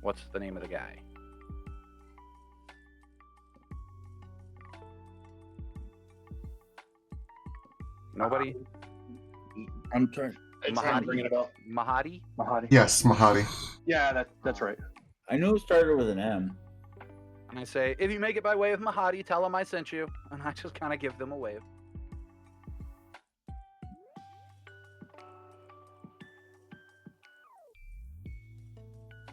What's the name of the guy? Nobody?
I'm trying.
Bringing it up.
Mahadi?
Mahadi.
Yes, Mahadi.
Yeah, that's right.
I knew it started with an M.
And I say, if you make it by way of Mahadi, tell him I sent you. And I just kind of give them a wave.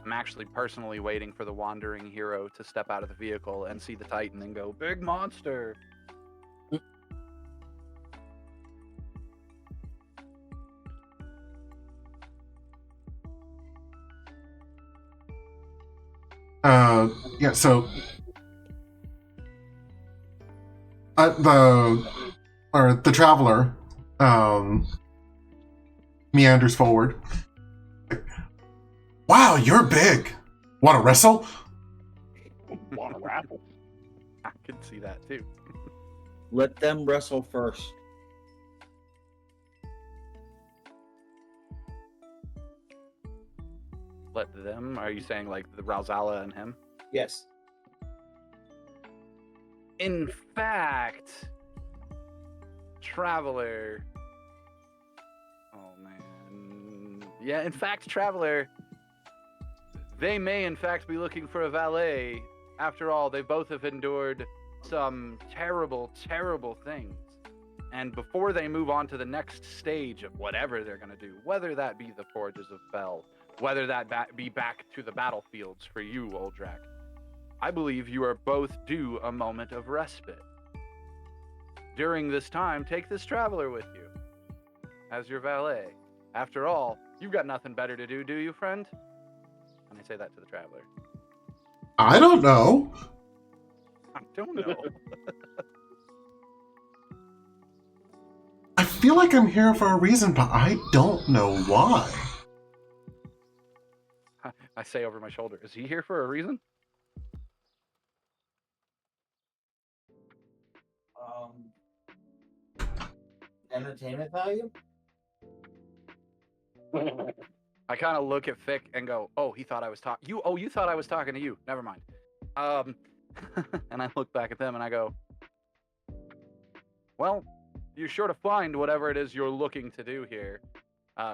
I'm actually personally waiting for the wandering hero to step out of the vehicle and see the Titan and go, big monster.
Yeah, so the traveler meanders forward. Wow, you're big. Want to wrestle?
Want to raffle?
I could see that too.
Let them wrestle first.
Let them? Are you saying like the Ralzala and him?
Yes.
In fact, Traveler. Oh man. Yeah, in fact, Traveler. They may in fact be looking for a valet. After all, they both have endured some terrible, terrible things. And before they move on to the next stage of whatever they're going to do, whether that be the Forges of Bel, whether that be back to the battlefields for you, Oldrak, I believe you are both due a moment of respite. During this time, take this traveler with you as your valet. After all, you've got nothing better to do you, friend? And I say that to the traveler.
I don't know.
I don't know.
I feel like I'm here for a reason, but I don't know why.
I say over my shoulder, is he here for a reason?
Entertainment value?
I kind of look at Fick and go, "Oh, he thought I was talking. You thought I was talking to you. Never mind." And I look back at them and I go, "Well, you're sure to find whatever it is you're looking to do here,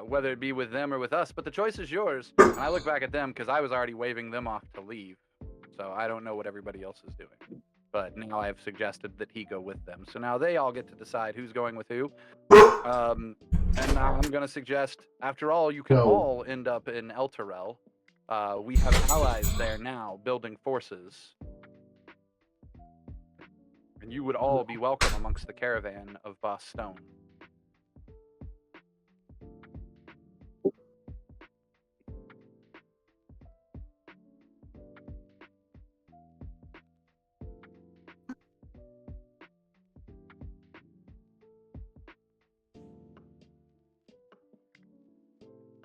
whether it be with them or with us. But the choice is yours." And I look back at them because I was already waving them off to leave, so I don't know what everybody else is doing. But now I've suggested that he go with them. So now they all get to decide who's going with who. And now I'm going to suggest, after all, you can all end up in Elturel. We have allies there now, building forces. And you would all be welcome amongst the caravan of Boss Stone.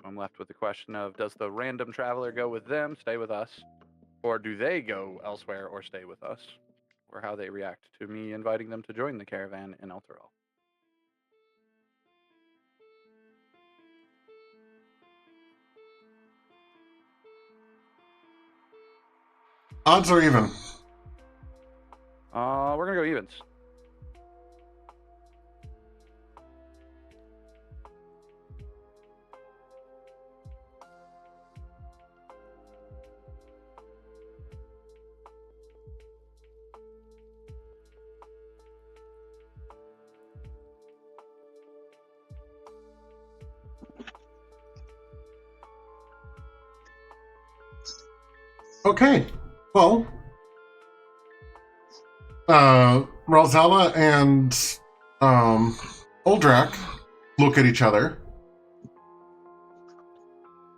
I'm left with the question of, does the random traveler go with them, stay with us, or do they go elsewhere or stay with us? or how they react to me inviting them to join the caravan in Elturel.
Odds or even?
We're gonna go evens.
Okay, well, Rosella and Uldrak look at each other,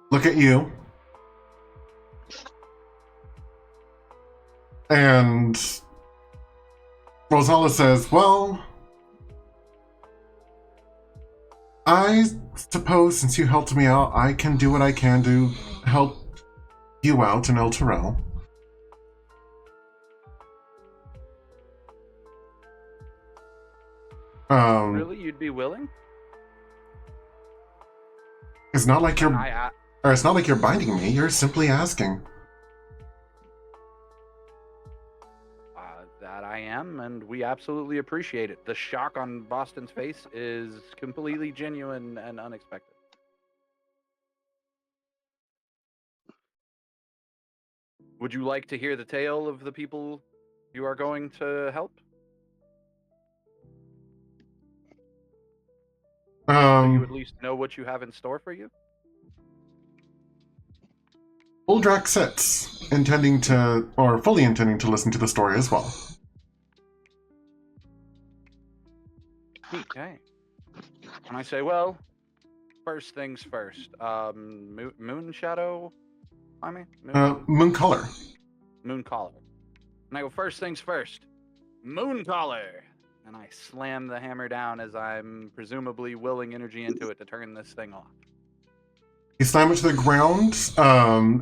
look at you, and Rosella says, well, I suppose since you helped me out, I can do what I can to help you out in Elturel.
Really, you'd be willing?
It's not like you're,
I
or it's not like you're binding me. You're simply asking.
That I am, and we absolutely appreciate it. The shock on Boston's face is completely genuine and unexpected. Would you like to hear the tale of the people you are going to help? So you at least know what you have in store for you?
Uldrak sits, intending to, or fully intending to listen to the story as well.
Okay. And I say, well, first things first. Moon Shadow? I mean?
Moon Color.
Moon Collar. And I go, first things first. Moon Collar! And I slam the hammer down as I'm presumably willing energy into it to turn this thing off.
You slam it to the ground.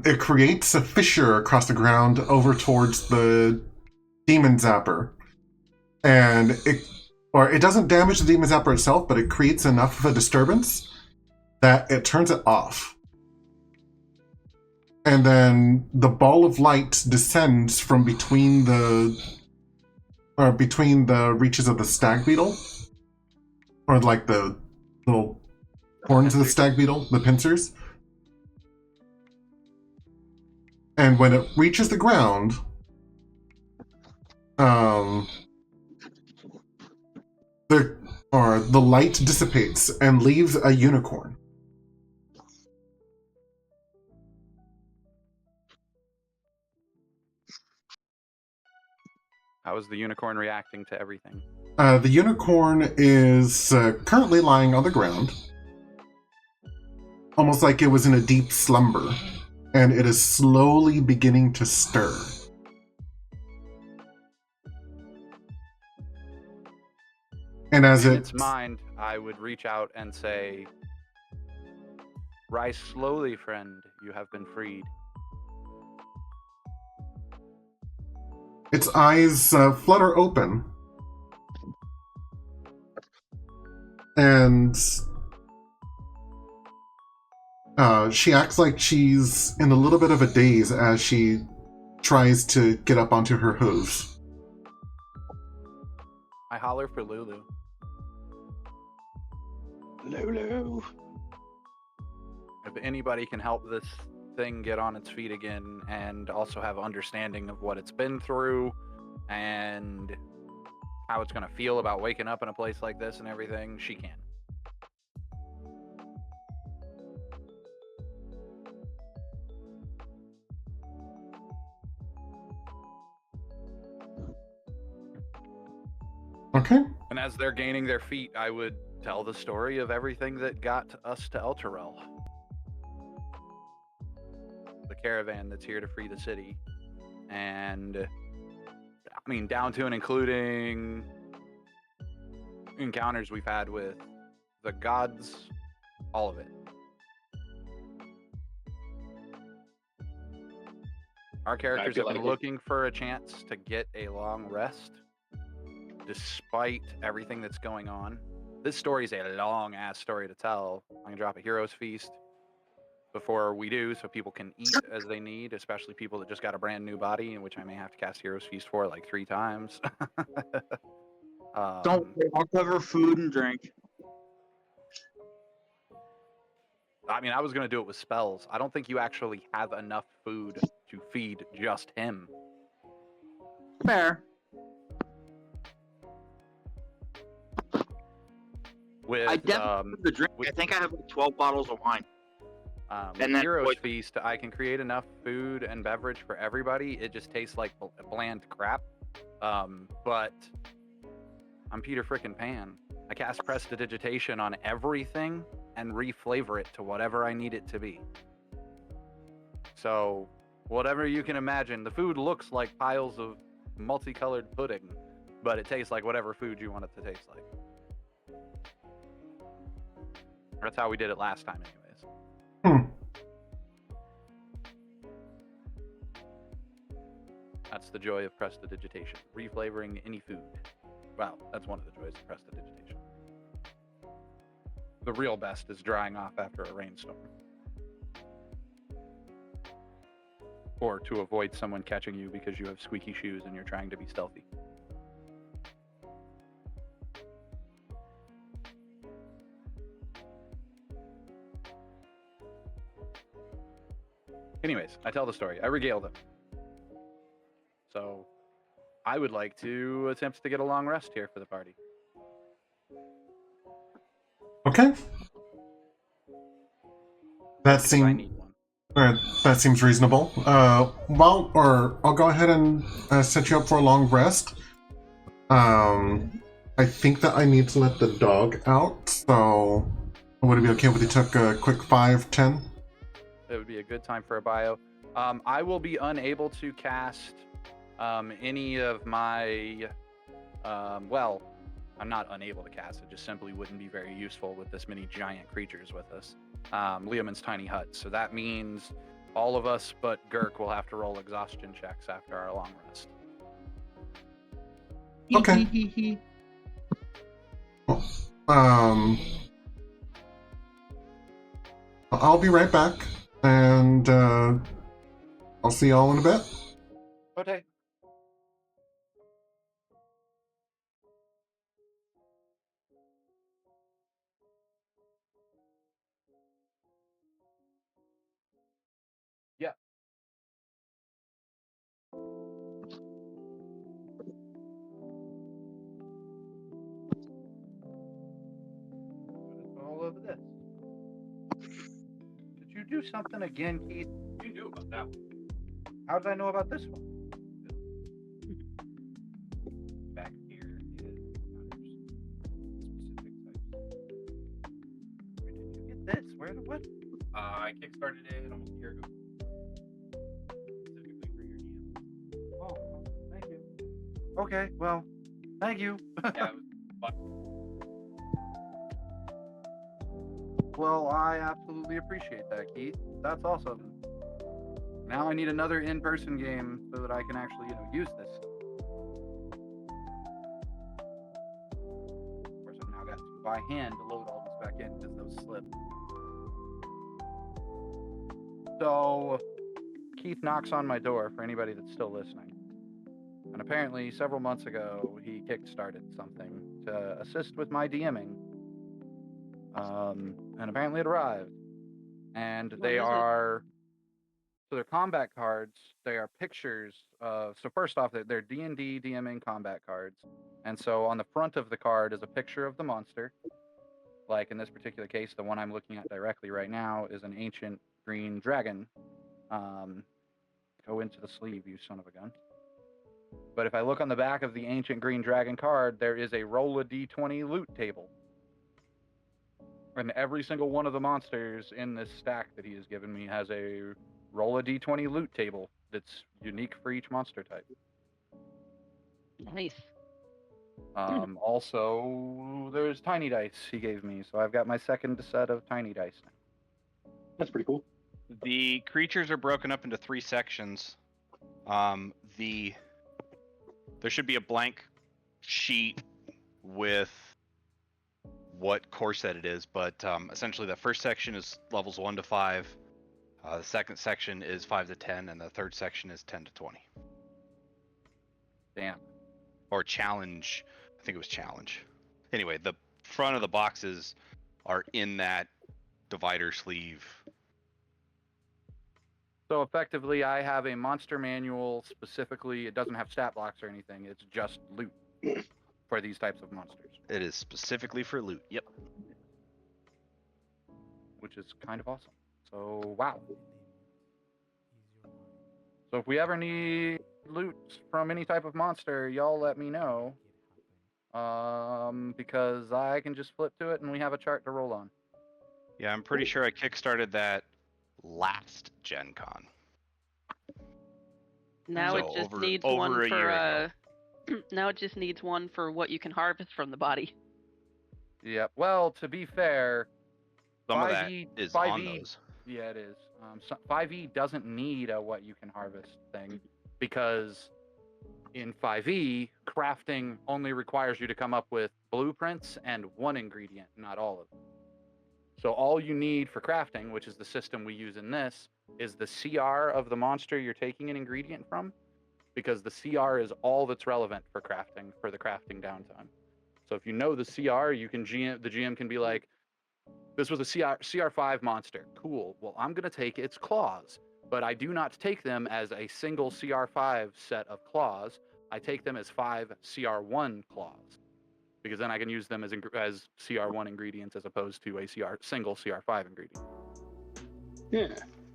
It creates a fissure across the ground over towards the demon zapper. And it doesn't damage the demon zapper itself, but it creates enough of a disturbance that it turns it off. And then the ball of light descends from between the reaches of the stag beetle, or like the little horns of the stag beetle, the pincers. And when it reaches the ground, the light dissipates and leaves a unicorn.
How is the unicorn reacting to everything?
The unicorn is currently lying on the ground, almost like it was in a deep slumber, and it is slowly beginning to stir. And as
In its mind, I would reach out and say, rise slowly, friend. You have been freed.
its eyes flutter open, and she acts like she's in a little bit of a daze as she tries to get up onto her hooves.
I holler for Lulu.
Lulu.
If anybody can help this thing get on its feet again and also have understanding of what it's been through and how it's going to feel about waking up in a place like this and everything, she can.
Okay.
And as they're gaining their feet, I would tell the story of everything that got us to Elturel. The caravan that's here to free the city. And, I mean, down to and including encounters we've had with the gods, all of it. Our characters
feel
have been
like it-
looking for a chance to get a long rest, despite everything that's going on. This story is a long-ass story to tell. I'm going to drop a hero's feast before we do, so people can eat as they need, especially people that just got a brand new body, in which I may have to cast hero's feast for like 3 times.
Don't worry, I'll cover food and drink.
I mean, I was going to do it with spells. I don't think you actually have enough food to feed just him.
Fair.
With
I definitely have the drink. I think I have like 12 bottles of wine.
with
and then
Hero's
poison.
Feast, I can create enough food and beverage for everybody. It just tastes like bland crap. But I'm Peter frickin' Pan. I cast Prestidigitation on everything and reflavor it to whatever I need it to be. So, whatever you can imagine, the food looks like piles of multicolored pudding, but it tastes like whatever food you want it to taste like. That's how we did it last time, anyways. That's the joy of Prestidigitation. Reflavoring any food. Well, that's one of the joys of Prestidigitation. The real best is drying off after a rainstorm. Or to avoid someone catching you because you have squeaky shoes and you're trying to be stealthy. Anyways, I tell the story. I regale them. So, I would like to attempt to get a long rest here for the party.
Okay. That
Because I need
seems
one.
that seems reasonable. I'll go ahead and set you up for a long rest. I think that I need to let the dog out, so would it be okay if we took a quick 5-10?
It would be a good time for a bio. I will be unable to cast any of my. Well, I'm not unable to cast. It just simply wouldn't be very useful with this many giant creatures with us. Leoman's tiny hut. So that means all of us but Gurk will have to roll exhaustion checks after our long rest.
Okay. I'll be right back, and I'll see y'all in a bit.
Okay. Yeah. All over this. Did you do something again, Keith? You knew about that one. How did I know about this one? Back here is specific types. Where did you get this? Where? What?
I kickstarted it almost a year ago. Specifically for your DM.
Oh, thank you. Okay, well, thank you.
Yeah, it was fun.
Well, I absolutely appreciate that, Keith. That's awesome. Now I need another in-person game so that I can actually, use this. Of course, I've now got to by hand to load all this back in because those slipped. So, Keith knocks on my door for anybody that's still listening. And apparently, several months ago, he kickstarted something to assist with my DMing. And apparently it arrived. And they are... So they're combat cards. They are pictures of... So first off, they're D&D DMing combat cards. And so on the front of the card is a picture of the monster. Like in this particular case, the one I'm looking at directly right now is an ancient green dragon. Go into the sleeve, you son of a gun. But if I look on the back of the ancient green dragon card, there is a roll a d20 loot table. And every single one of the monsters in this stack that he has given me has a roll a d20 loot table that's unique for each monster type.
Nice.
Also, there's tiny dice he gave me, so I've got my second set of tiny dice now.
That's pretty cool.
The creatures are broken up into 3 sections. There should be a blank sheet with what core set it is, but essentially the first section is levels 1 to 5. The second section is 5 to 10, and the third section is 10 to 20.
Damn.
Or challenge. I think it was challenge. Anyway, the front of the boxes are in that divider sleeve.
So effectively, I have a monster manual specifically. It doesn't have stat blocks or anything. It's just loot for these types of monsters,
It is specifically for loot. Yep.
which is kind of awesome. So, wow. So if we ever need loot from any type of monster, y'all let me know. Because I can just flip to it and we have a chart to roll on.
Yeah, I'm pretty sure I kickstarted that last Gen Con.
Now
So
it just
over-
needs
over
one
a year ago.
for now it just needs one for what you can harvest from the body.
Yep. Well, to be fair,
Some of that
5e
is
5e
on those.
Yeah, it is. 5e doesn't need a what you can harvest thing because in 5e, crafting only requires you to come up with blueprints and one ingredient, not all of them. So all you need for crafting, which is the system we use in this, is the CR of the monster you're taking an ingredient from, because the CR is all that's relevant for crafting, for the crafting downtime. So if you know the CR, the GM can be like, this was a CR5 monster. Cool. Well, I'm going to take its claws, but I do not take them as a single CR5 set of claws. I take them as 5 CR1 claws, because then I can use them as CR1 ingredients as opposed to a single CR5 ingredient.
Yeah.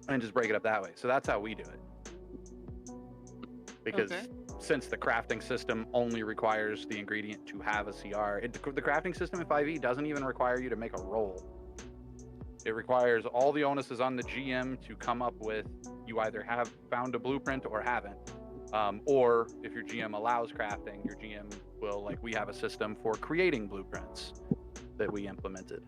And just break it up that way. So that's how we do it. Because since the crafting system only requires the ingredient to have a CR, the crafting system in 5e doesn't even require you to make a roll. It requires all the onus is on the GM to come up with, you either have found a blueprint or haven't. Or if your GM allows crafting, your GM will, like, we have a system for creating blueprints that we implemented,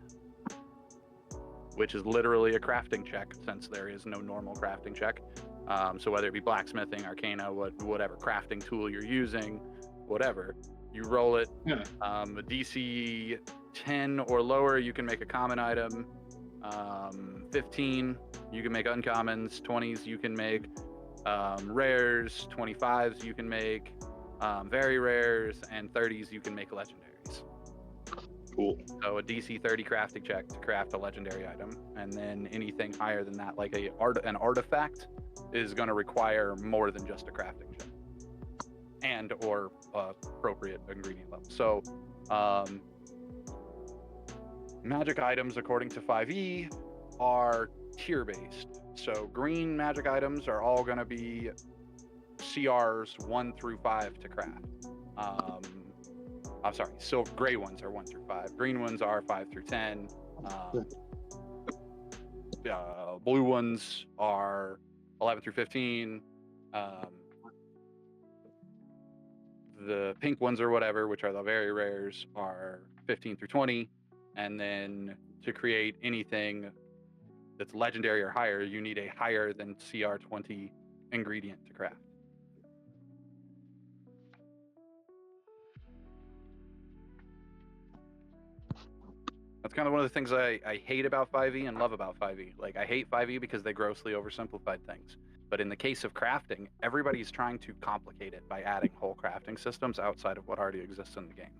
which is literally a crafting check since there is no normal crafting check. So whether it be blacksmithing, arcana, whatever crafting tool you're using, whatever, you roll it.
Yeah.
A DC 10 or lower, you can make a common item. 15, you can make uncommons. 20s, you can make rares. 25s, you can make very rares, and 30s, you can make legendaries.
Cool.
So a DC 30 crafting check to craft a legendary item, and then anything higher than that, like an artifact, is going to require more than just a crafting check and or appropriate ingredient level. So magic items, according to 5e, are tier based. So green magic items are all going to be CRs 1 through 5 to craft. I'm sorry, so gray ones are 1 through 5. Green ones are 5 through 10. Blue ones are 11 through 15. The pink ones or whatever, which are the very rares, are 15 through 20. And then to create anything that's legendary or higher, you need a higher than CR 20 ingredient to craft. That's kind of one of the things I hate about 5e and love about 5e. Like, I hate 5e because they grossly oversimplified things. But in the case of crafting, everybody's trying to complicate it by adding whole crafting systems outside of what already exists in the game.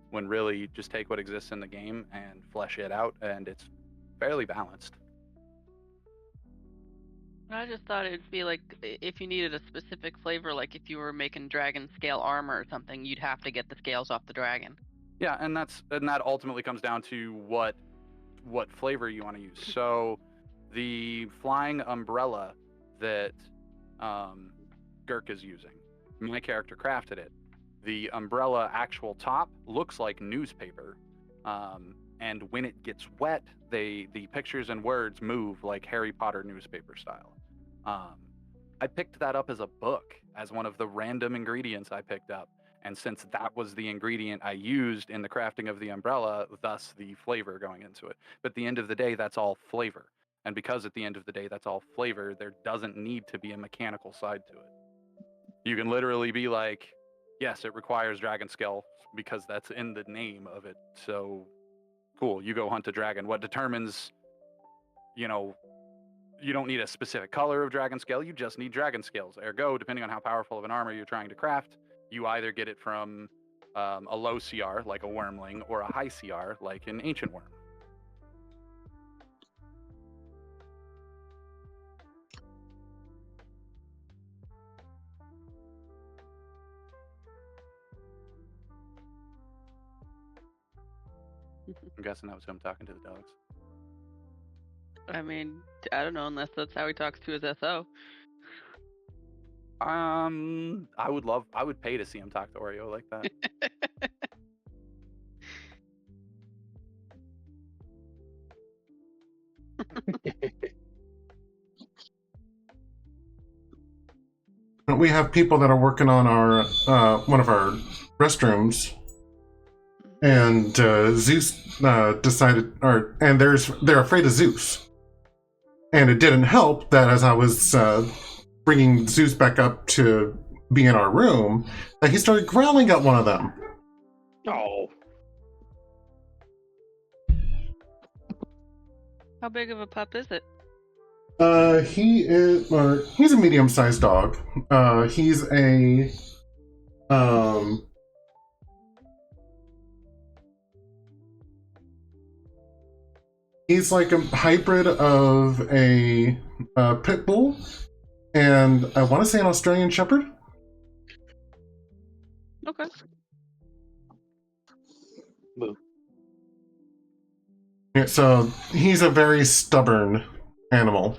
When really, you just take what exists in the game and flesh it out, and it's fairly balanced.
I just thought it'd be like if you needed a specific flavor, like if you were making dragon scale armor or something, you'd have to get the scales off the dragon.
Yeah, and that ultimately comes down to what flavor you want to use. So the flying umbrella that Girk is using, my character crafted it. The umbrella actual top looks like newspaper, and when it gets wet, the pictures and words move like Harry Potter newspaper style. I picked that up as a book, as one of the random ingredients I picked up. And since that was the ingredient I used in the crafting of the umbrella, thus the flavor going into it. But at the end of the day, that's all flavor. And because at the end of the day, that's all flavor, there doesn't need to be a mechanical side to it. You can literally be like, yes, it requires dragon scale because that's in the name of it. So, cool, you go hunt a dragon. What determines, you know, you don't need a specific color of dragon scale, you just need dragon scales. Ergo, depending on how powerful of an armor you're trying to craft, you either get it from a low CR, like a wormling, or a high CR, like an ancient worm. I'm guessing that was him talking to the dogs.
I mean, I don't know unless that's how he talks to his SO.
I would pay to see him talk to Oreo like that.
We have people that are working on our one of our restrooms, and Zeus decided, and they're afraid of Zeus, and it didn't help that as I was bringing Zeus back up to be in our room, that he started growling at one of them.
Oh.
How big of a pup is it?
He's a medium-sized dog. He's a he's like a hybrid of a pit bull and I want to say an Australian Shepherd.
Okay.
Boo.
Yeah, so he's a very stubborn animal.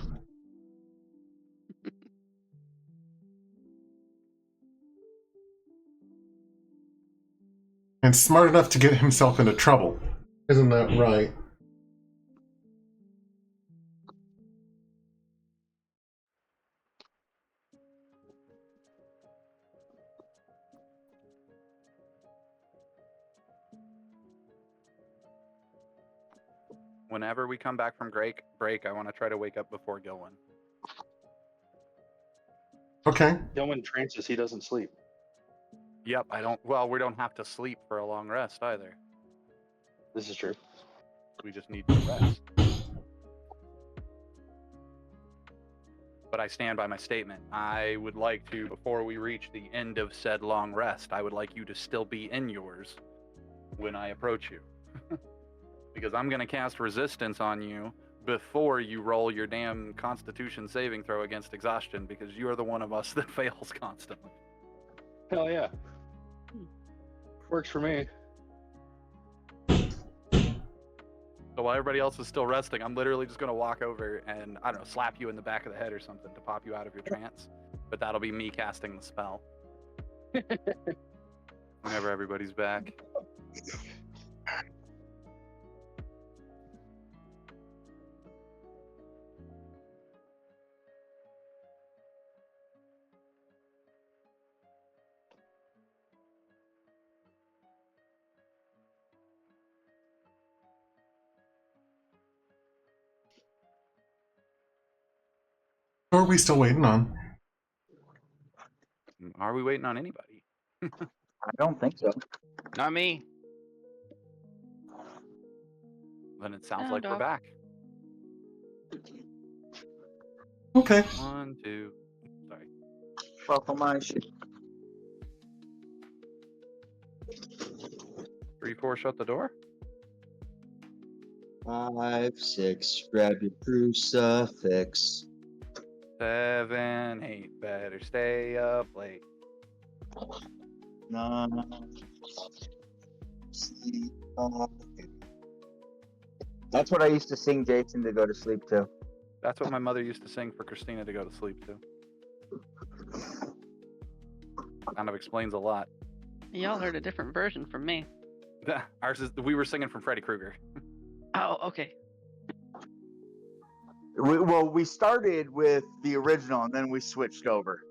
And smart enough to get himself into trouble. Isn't that right?
Whenever we come back from break, I want to try to wake up before Gilwin.
Okay.
Gilman trances, he doesn't sleep.
Yep, we don't have to sleep for a long rest either.
This is true.
We just need to rest. But I stand by my statement. I would like to, before we reach the end of said long rest, I would like you to still be in yours when I approach you. Because I'm going to cast resistance on you before you roll your damn Constitution saving throw against exhaustion, because you are the one of us that fails constantly.
Hell yeah. Works for me.
So while everybody else is still resting, I'm literally just going to walk over and, I don't know, slap you in the back of the head or something to pop you out of your trance. But that'll be me casting the spell. Whenever everybody's back.
Who are we still waiting on?
Are we waiting on anybody?
I don't think so.
Not me.
Then it sounds
No,
like we're
dog.
back.
Okay.
1, 2. Sorry.
Buckle my shit.
3, 4, shut the door.
5, 6, grab your crucifix.
7, 8, better stay up late.
9, sleep. That's what I used to sing Jason to go to sleep to.
That's what my mother used to sing for Christina to go to sleep to. Kind of explains a lot.
Y'all heard a different version from me.
Ours is, we were singing from Freddy Krueger.
Oh, okay.
We started with the original and then we switched over.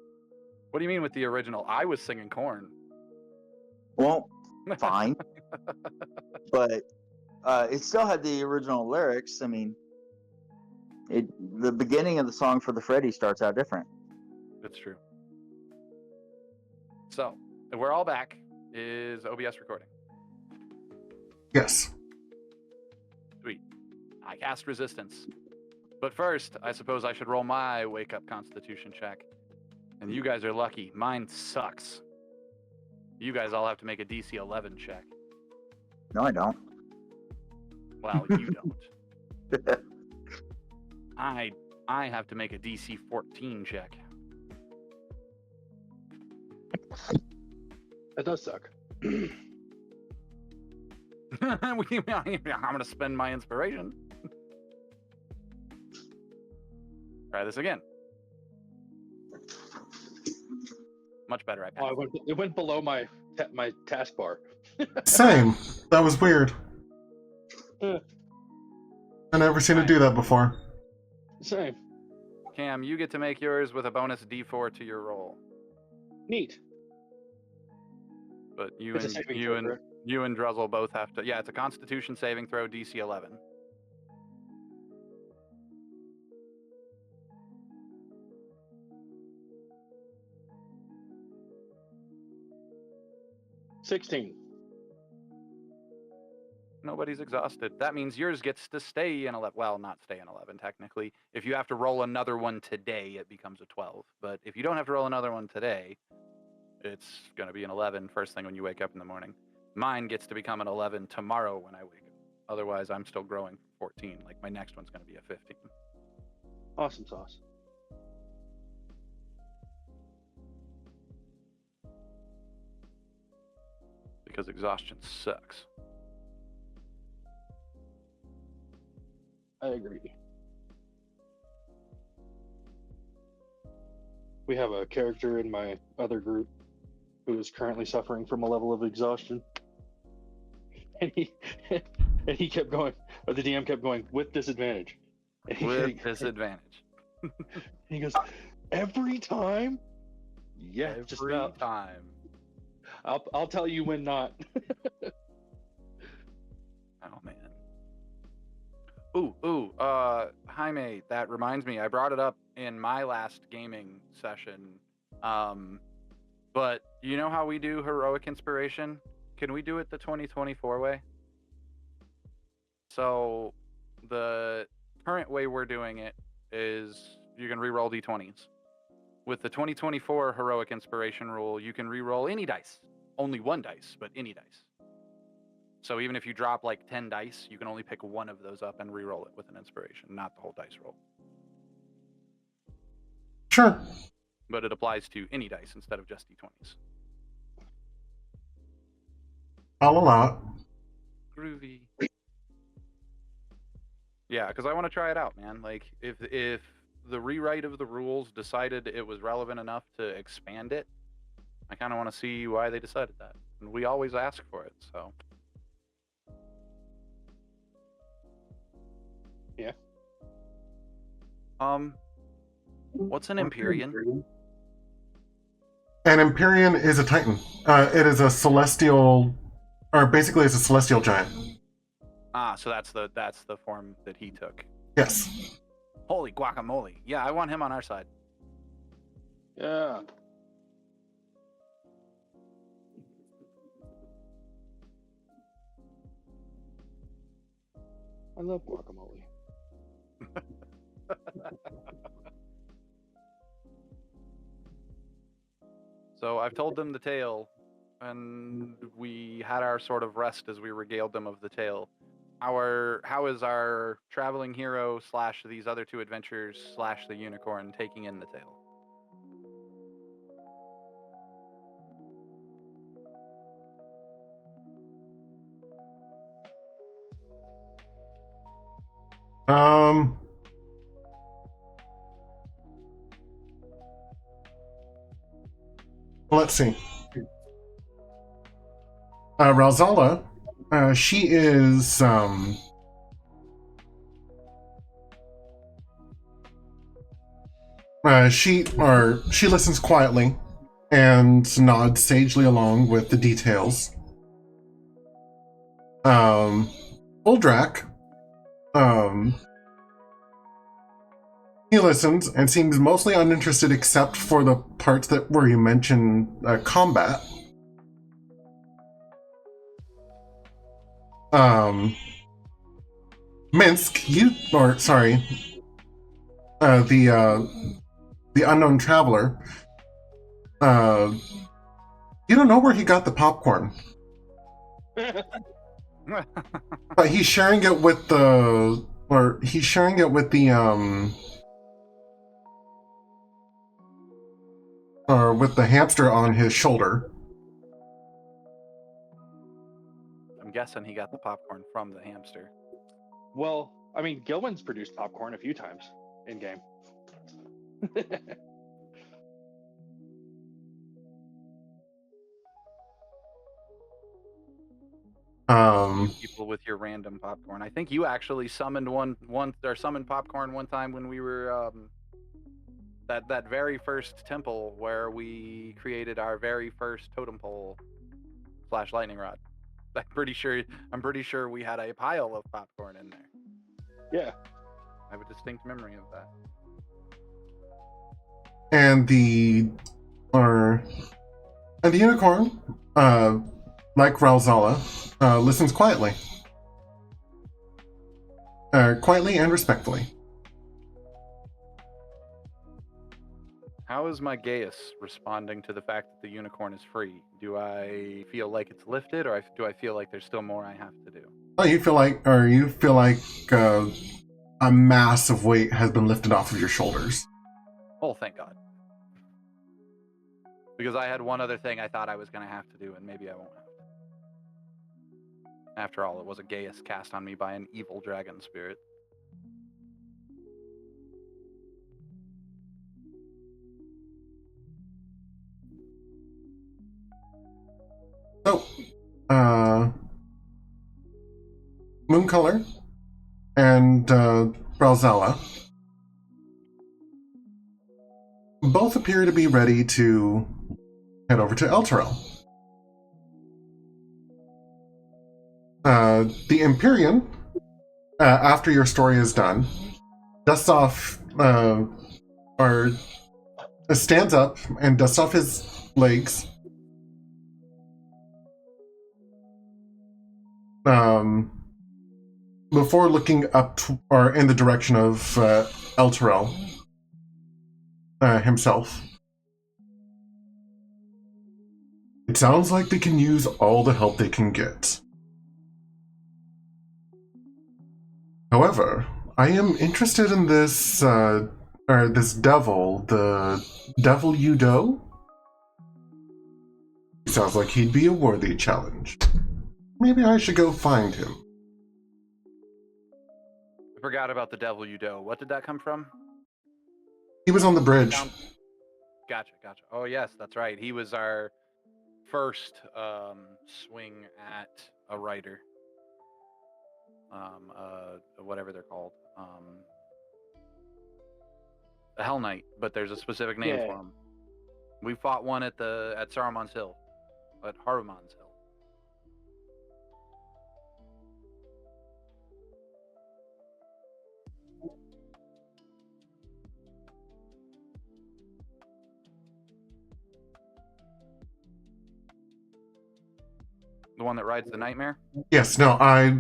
What do you mean with the original? I was singing Corn.
Well, fine. But it still had the original lyrics. I mean, the beginning of the song for the Freddy starts out different.
That's true. So, we're all back. Is OBS recording?
Yes.
Sweet. I cast resistance. But first, I suppose I should roll my wake up constitution check. And you guys are lucky. Mine sucks. You guys all have to make a DC 11 check.
No, I don't.
Well, you don't. I have to make a DC 14 check.
That does suck.
I'm gonna spend my inspiration. Try this again. Much better, I
Oh,
passed.
it went below my taskbar.
Same. That was weird.
Yeah.
I never seen it do that before.
Same.
Cam, you get to make yours with a bonus D4 to your roll.
Neat.
But you
It's a
and
saving
you
throw,
and
correct?
you and Druzzl both have to. Yeah, it's a Constitution saving throw, DC 11.
$16.
Nobody's exhausted. That means yours gets to stay in 11. Well, not stay in 11, technically. If you have to roll another one today, it becomes a 12. But if you don't have to roll another one today, it's going to be an 11 first thing when you wake up in the morning. Mine gets to become an 11 tomorrow when I wake up. Otherwise, I'm still growing 14. Like, my next one's going to be a 15.
Awesome sauce.
Because exhaustion sucks.
I agree. We have a character in my other group who is currently suffering from a level of exhaustion. And he kept going, or the DM kept going, with disadvantage. And
With disadvantage.
he goes, every time? Yeah, just
Every
about.
time.
I'll tell you when not.
Oh, man. Jaime, that reminds me, I brought it up in my last gaming session. But you know how we do heroic inspiration? Can we do it the 2024 way? So the current way we're doing it is you can re-roll d20s. With the 2024 heroic inspiration rule, you can re-roll any dice. Only one dice, but any dice. So even if you drop like 10 dice, you can only pick one of those up and re-roll it with an inspiration, not the whole dice roll.
Sure.
But it applies to any dice instead of just d20s.
I'll allow it.
Groovy. Yeah, because I want to try it out, man. Like, if the rewrite of the rules decided it was relevant enough to expand it, I kind of want to see why they decided that. And we always ask for it, so.
Yeah.
What's an Empyrean?
An Empyrean is a Titan. It is a celestial, or basically it's a celestial giant.
Ah, so that's the form that he took.
Yes.
Holy guacamole. Yeah, I want him on our side.
Yeah. I love guacamole.
So I've told them the tale, and we had our sort of rest as we regaled them of the tale. How is our traveling hero / these other two adventures / the unicorn taking in the tale?
Let's see. Ralzala, she is she listens quietly and nods sagely along with the details. Uldrak, He listens and seems mostly uninterested except for the parts where you mention combat. Minsk, the unknown traveler, you don't know where he got the popcorn, but he's sharing it with the hamster on his shoulder.
I'm guessing he got the popcorn from the hamster.
Well, I mean, Gilman's produced popcorn a few times in game.
People with your random popcorn. I think you actually summoned summoned popcorn one time when we were that very first temple where we created our very first totem pole / lightning rod. I'm pretty sure we had a pile of popcorn in there.
Yeah.
I have a distinct memory of that.
And the unicorn, like Ralzala, listens quietly. Quietly and respectfully.
How is my Gaius responding to the fact that the unicorn is free? Do I feel like it's lifted, or do I feel like there's still more I have to do?
Oh, you feel like a massive weight has been lifted off of your shoulders.
Oh, thank God. Because I had one other thing I thought I was going to have to do, and maybe I won't have to. After all, it was a Gaius cast on me by an evil dragon spirit.
So, Mooncolor and Brazella both appear to be ready to head over to Elturel. The Empyrean, after your story is done, dusts off, or stands up and dusts off his legs. Before looking up or in the direction of Elturel himself. It sounds like they can use all the help they can get. However, I am interested in this devil, the Devil Udo. Sounds like he'd be a worthy challenge. Maybe I should go find him.
I forgot about the Devil Udo. What did that come from?
He was on the bridge.
Gotcha. Oh, yes, that's right. He was our first swing at a writer. Whatever they're called. A Hell Knight, but there's a specific name for him. We fought one at Saruman's Hill. At Haruman's Hill. The one that rides the nightmare?
Yes, no, I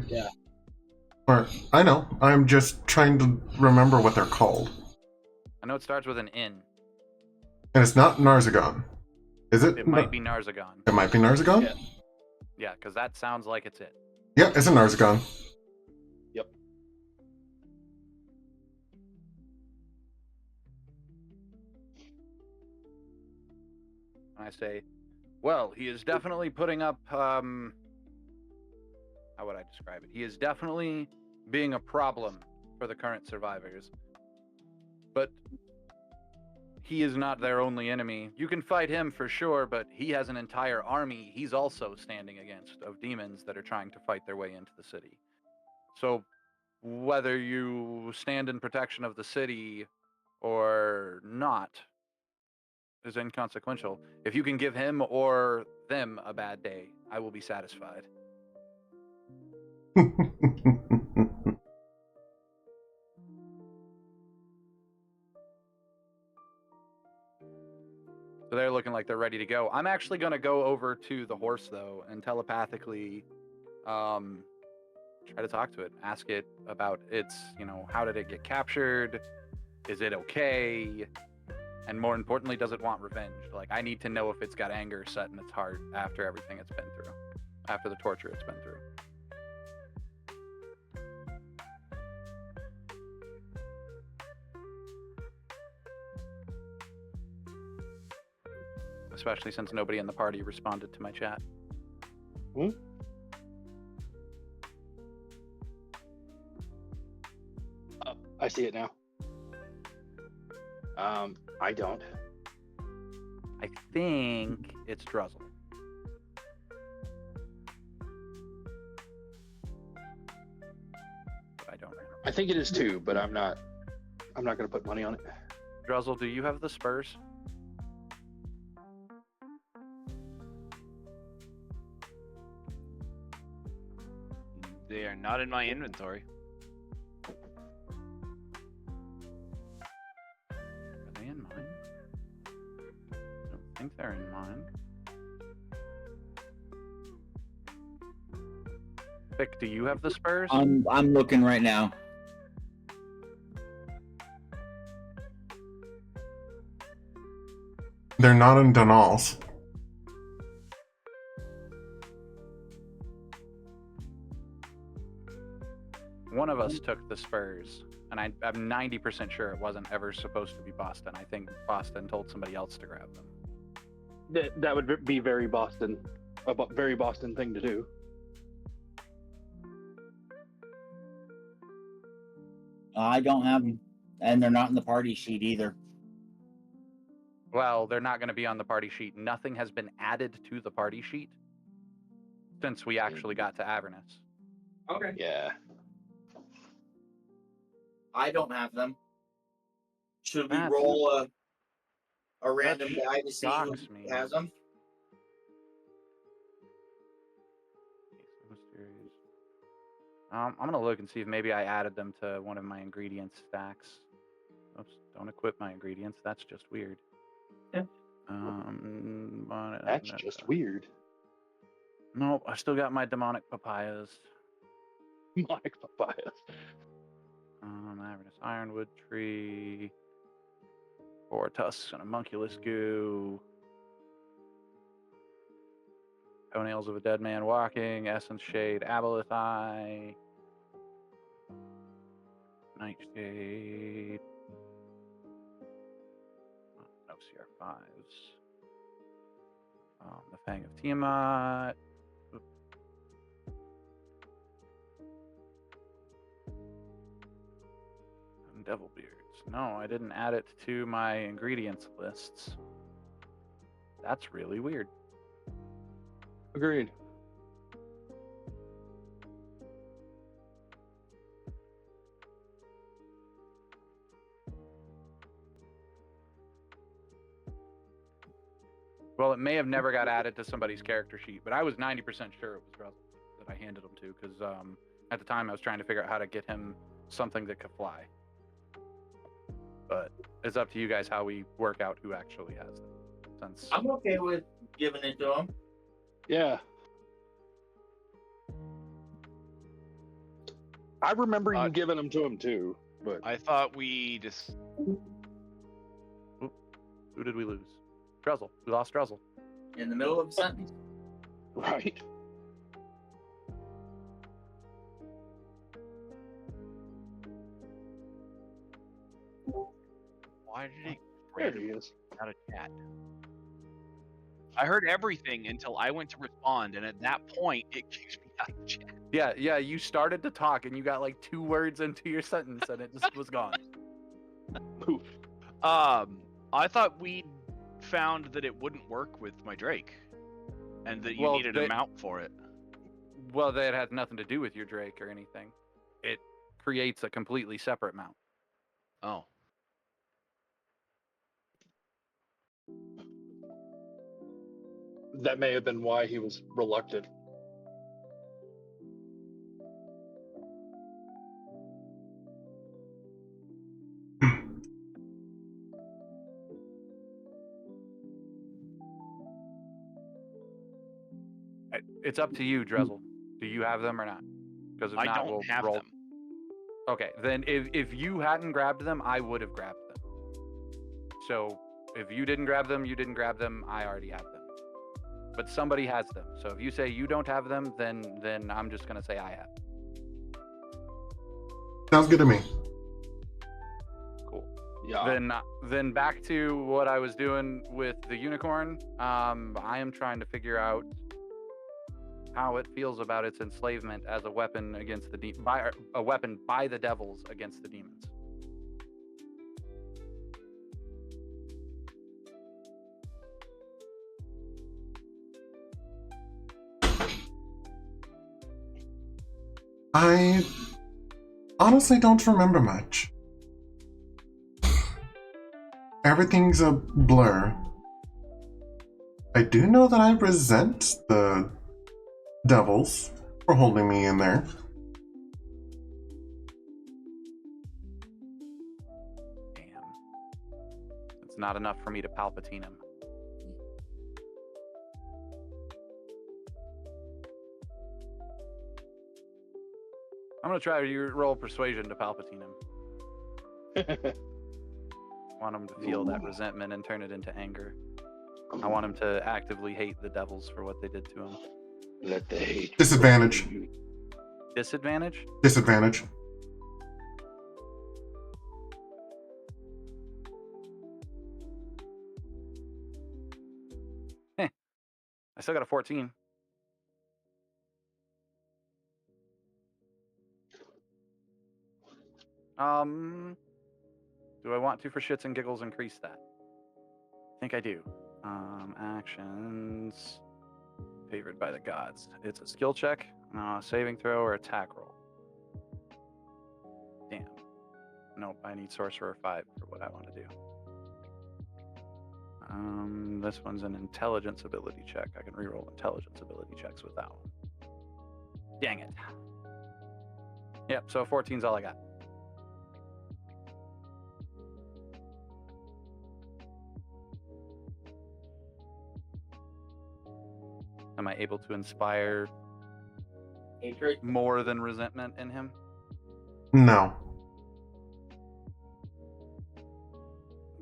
know. I'm just trying to remember what they're called.
I know it starts with an N.
And it's not Narzagon. Is it?
It might be Narzagon.
It might be Narzagon?
Yeah, because that sounds like it's it.
Yeah, it's a Narzagon.
Yep.
I say, well, he is definitely putting up, how would I describe it? He is definitely being a problem for the current survivors. But he is not their only enemy. You can fight him for sure, but he has an entire army he's also standing against of demons that are trying to fight their way into the city. So whether you stand in protection of the city or not is inconsequential. If you can give him or them a bad day, I will be satisfied. So they're looking like they're ready to go. I'm actually going to go over to the horse, though, and telepathically try to talk to it. Ask it about its, how did it get captured? Is it okay? And more importantly, does it want revenge? Like, I need to know if it's got anger set in its heart after everything it's been through, after the torture it's been through. Especially since nobody in the party responded to my chat.
I see it now. I don't.
I think it's Druzzl. But I don't know.
I think it is too, but I'm not going to put money on it.
Druzzl, do you have the spurs?
They are not in my inventory.
Are they in mine? I don't think they're in mine. Vic, do you have the spurs?
I'm looking right now.
They're not in Donal's.
One of us took the spurs, and I'm 90% sure it wasn't ever supposed to be Boston. I think Boston told somebody else to grab them.
That would be very Boston, a very Boston thing to do.
I don't have them, and they're not in the party sheet either.
Well, they're not going to be on the party sheet. Nothing has been added to the party sheet since we actually got to Avernus.
Okay.
Yeah.
I don't have them. Should we
That's-
roll a random
that
guy to see who
shocks me.
has them?
I'm going to look and see if maybe I added them to one of my ingredient stacks. Oops, don't equip my ingredients. That's just weird.
Yeah.
That's just weird.
Nope, I still got my demonic papayas.
Demonic papayas.
Avernus ironwood tree, 4 tusks and a monculus goo, toenails of a dead man walking, essence shade, aboleth eye, nightshade, no CR5s, the Fang of Tiamat. Devil beards. No, I didn't add it to my ingredients lists. That's really weird.
Agreed.
Well, it may have never got added to somebody's character sheet, but I was 90% sure it was Druzzl that I handed him to, because at the time I was trying to figure out how to get him something that could fly. But it's up to you guys how we work out who actually has them. Since
I'm okay with giving it to him.
Yeah. I remember you giving them to him too, but
I thought we just.
who did we lose? Druzzl. We lost Druzzl.
In the middle of a sentence.
right.
Why did it
There he
randomly
is.
out of chat? I heard everything until I went to respond, and at that point, it kicked me out of chat.
Yeah, you started to talk and you got like 2 words into your sentence and it just was gone.
Poof.
I thought we found that it wouldn't work with my Drake, and that you
Well,
needed a mount for it.
Well, that had nothing to do with your Drake or anything. It creates a completely separate mount.
Oh.
That may have been why he was reluctant.
It's up to you, Druzzl. Do you have them or not? Because if
I
not,
don't
we'll
have
roll.
them.
Okay, then if you hadn't grabbed them, I would have grabbed them. So if you didn't grab them, you didn't grab them. I already have them. But somebody has them. So if you say you don't have them, then I'm just gonna say I have.
Sounds good to me.
Cool.
Yeah.
Then back to what I was doing with the unicorn. I am trying to figure out how it feels about its enslavement as a weapon against the a weapon by the devils against the demons.
I honestly don't remember much. Everything's a blur. I do know that I resent the devils for holding me in there.
Damn. It's not enough for me to Palpatine him. I'm gonna try to roll persuasion to Palpatine him. Want him to feel that resentment and turn it into anger. I want him to actively hate the devils for what they did to him.
Let the hate.
Disadvantage.
Disadvantage?
Disadvantage.
I still got a 14. Do I want to, for shits and giggles, increase that? I think I do. Actions favored by the gods. It's a skill check, saving throw, or attack roll. Damn. Nope, I need Sorcerer 5 for what I want to do. This one's an intelligence ability check. I can reroll intelligence ability checks with that one. Dang it. Yep, so 14's all I got. Am I able to inspire
Hatred.
more than resentment in him?
No.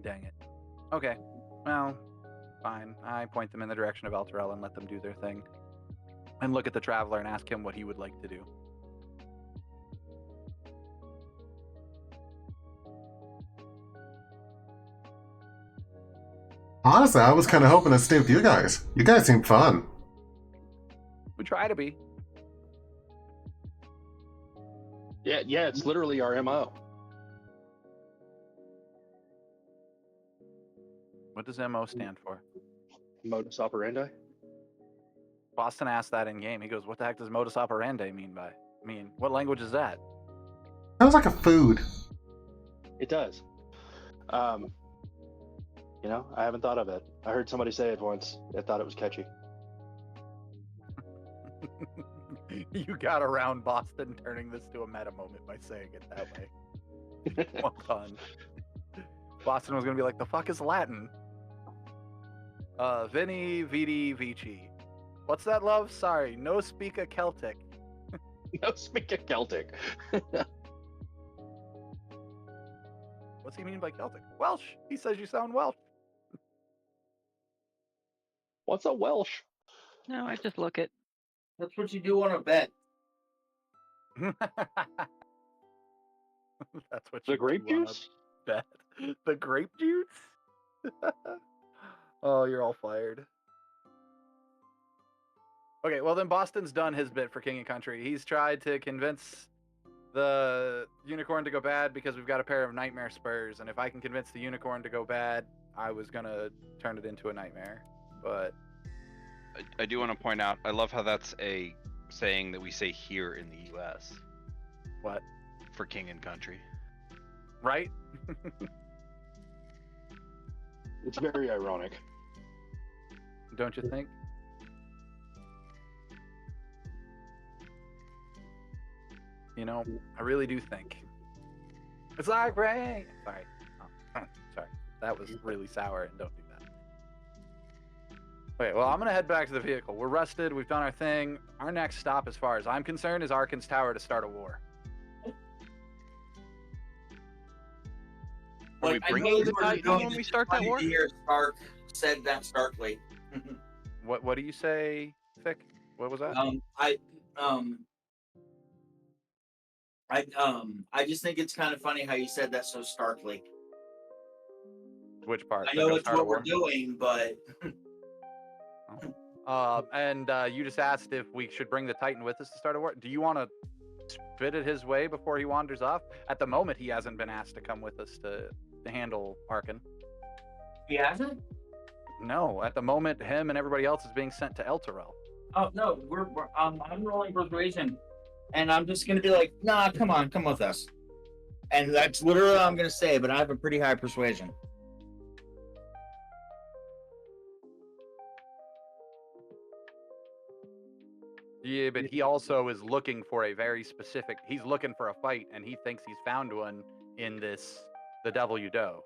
Dang it. Okay. Well, fine. I point them in the direction of Elturel and let them do their thing. And look at the Traveler and ask him what he would like to do.
Honestly, I was kind of hoping to stay with you guys. You guys seem fun.
We try to be.
Yeah, it's literally our MO.
What does MO stand for?
Modus operandi.
Boston asked that in game. He goes, "What the heck does modus operandi mean? What language is that?"
Sounds like a food.
It does. I haven't thought of it. I heard somebody say it once. I thought it was catchy.
You got around Boston turning this to a meta moment by saying it that way. Well done. Boston was gonna be like, "The fuck is Latin?" Vini, Vidi, Vici. What's that, love? Sorry, no speak a Celtic.
No, speak of Celtic.
What's he mean by Celtic? Welsh. He says you sound Welsh.
What's a Welsh?
No, I just look it.
That's what you do on a bet.
That's what
The
you
grape
do on a
juice?
bet. The grape juice? Oh, you're all fired. Okay, well then Boston's done his bit for King and Country. He's tried to convince the unicorn to go bad because we've got a pair of nightmare spurs, and if I can convince the unicorn to go bad, I was gonna turn it into a nightmare. But
I do want to point out, I love how that's a saying that we say here in the US
what?
for king and country.
Right?
It's very ironic.
Don't you think? I really do think. It's like rain. Sorry. Oh, sorry. That was really sour, and don't do that. Okay, well, I'm gonna head back to the vehicle. We're rested. We've done our thing. Our next stop, as far as I'm concerned, is Arkan's Tower to start a war.
Are we
Like, I know
bringing
that's
the
what we're
Titan
doing,
when we
it's
start that
funny
war?
to hear Stark said that starkly.
What do you say, Fick? What was that?
I just think it's kind of funny how you said that so starkly.
Which part?
I
To
know
go
it's
start a
what we're
war?
doing, but
And you just asked if we should bring the Titan with us to start a war. Do you want to spit it his way before he wanders off? At the moment, he hasn't been asked to come with us to handle Arkan.
he hasn't.
No, at the moment, him and everybody else is being sent to Elturel.
Oh no, I'm rolling persuasion, and I'm just gonna be like, nah, come on, come with us. And that's literally what I'm gonna say, but I have a pretty high persuasion.
Yeah, but he also is looking for a very specific. He's looking for a fight, and he thinks he's found one in the Devil You Do.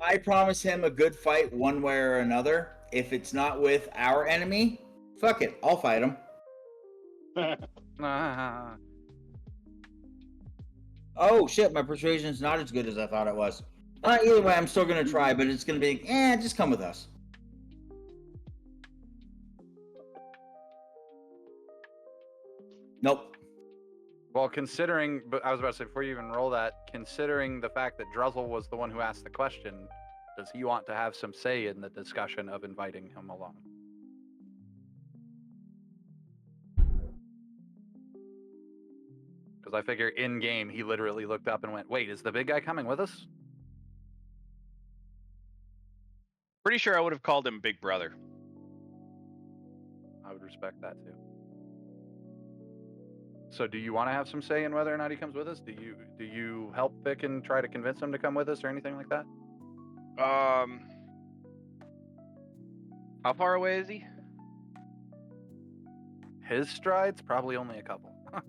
I promise him a good fight one way or another. If it's not with our enemy, fuck it, I'll fight him. Oh shit, my persuasion's not as good as I thought it was. Either way, I'm still gonna try, but it's gonna be, just come with us. Nope.
Well, considering, but I was about to say before you even roll that, considering the fact that Druzzl was the one who asked the question, does he want to have some say in the discussion of inviting him along? Because I figure in game he literally looked up and went, "Wait, is the big guy coming with us?"
Pretty sure I would have called him Big Brother.
I would respect that too. So, do you want to have some say in whether or not he comes with us? Do you help Vic and try to convince him to come with us or anything like that?
How far away is he?
His strides, probably only a couple.
I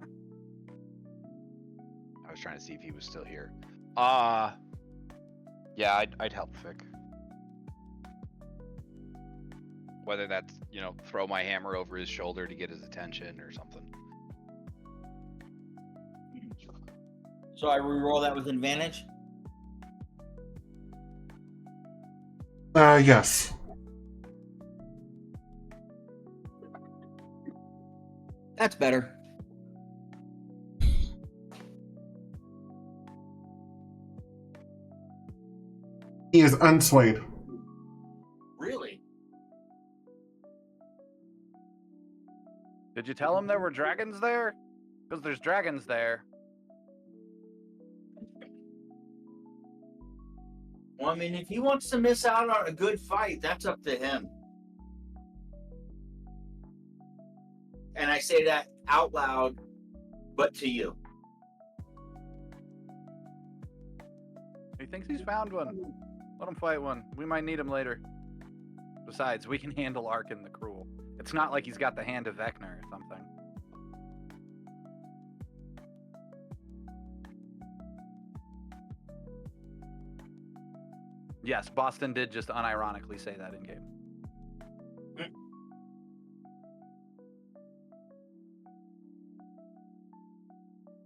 was trying to see if he was still here. Yeah, I'd help Vic. Whether that's, throw my hammer over his shoulder to get his attention or something.
So I re-roll that with advantage?
Yes.
That's better.
He is unswayed.
Really?
Did you tell him there were dragons there? Because there's dragons there.
Well, I mean, if he wants to miss out on a good fight, that's up to him. And I say that out loud, but to you.
He thinks he's found one. Let him fight one. We might need him later. Besides, we can handle Arkan the Cruel. It's not like he's got the hand of Vecna or something. Yes, Boston did just unironically say that in game.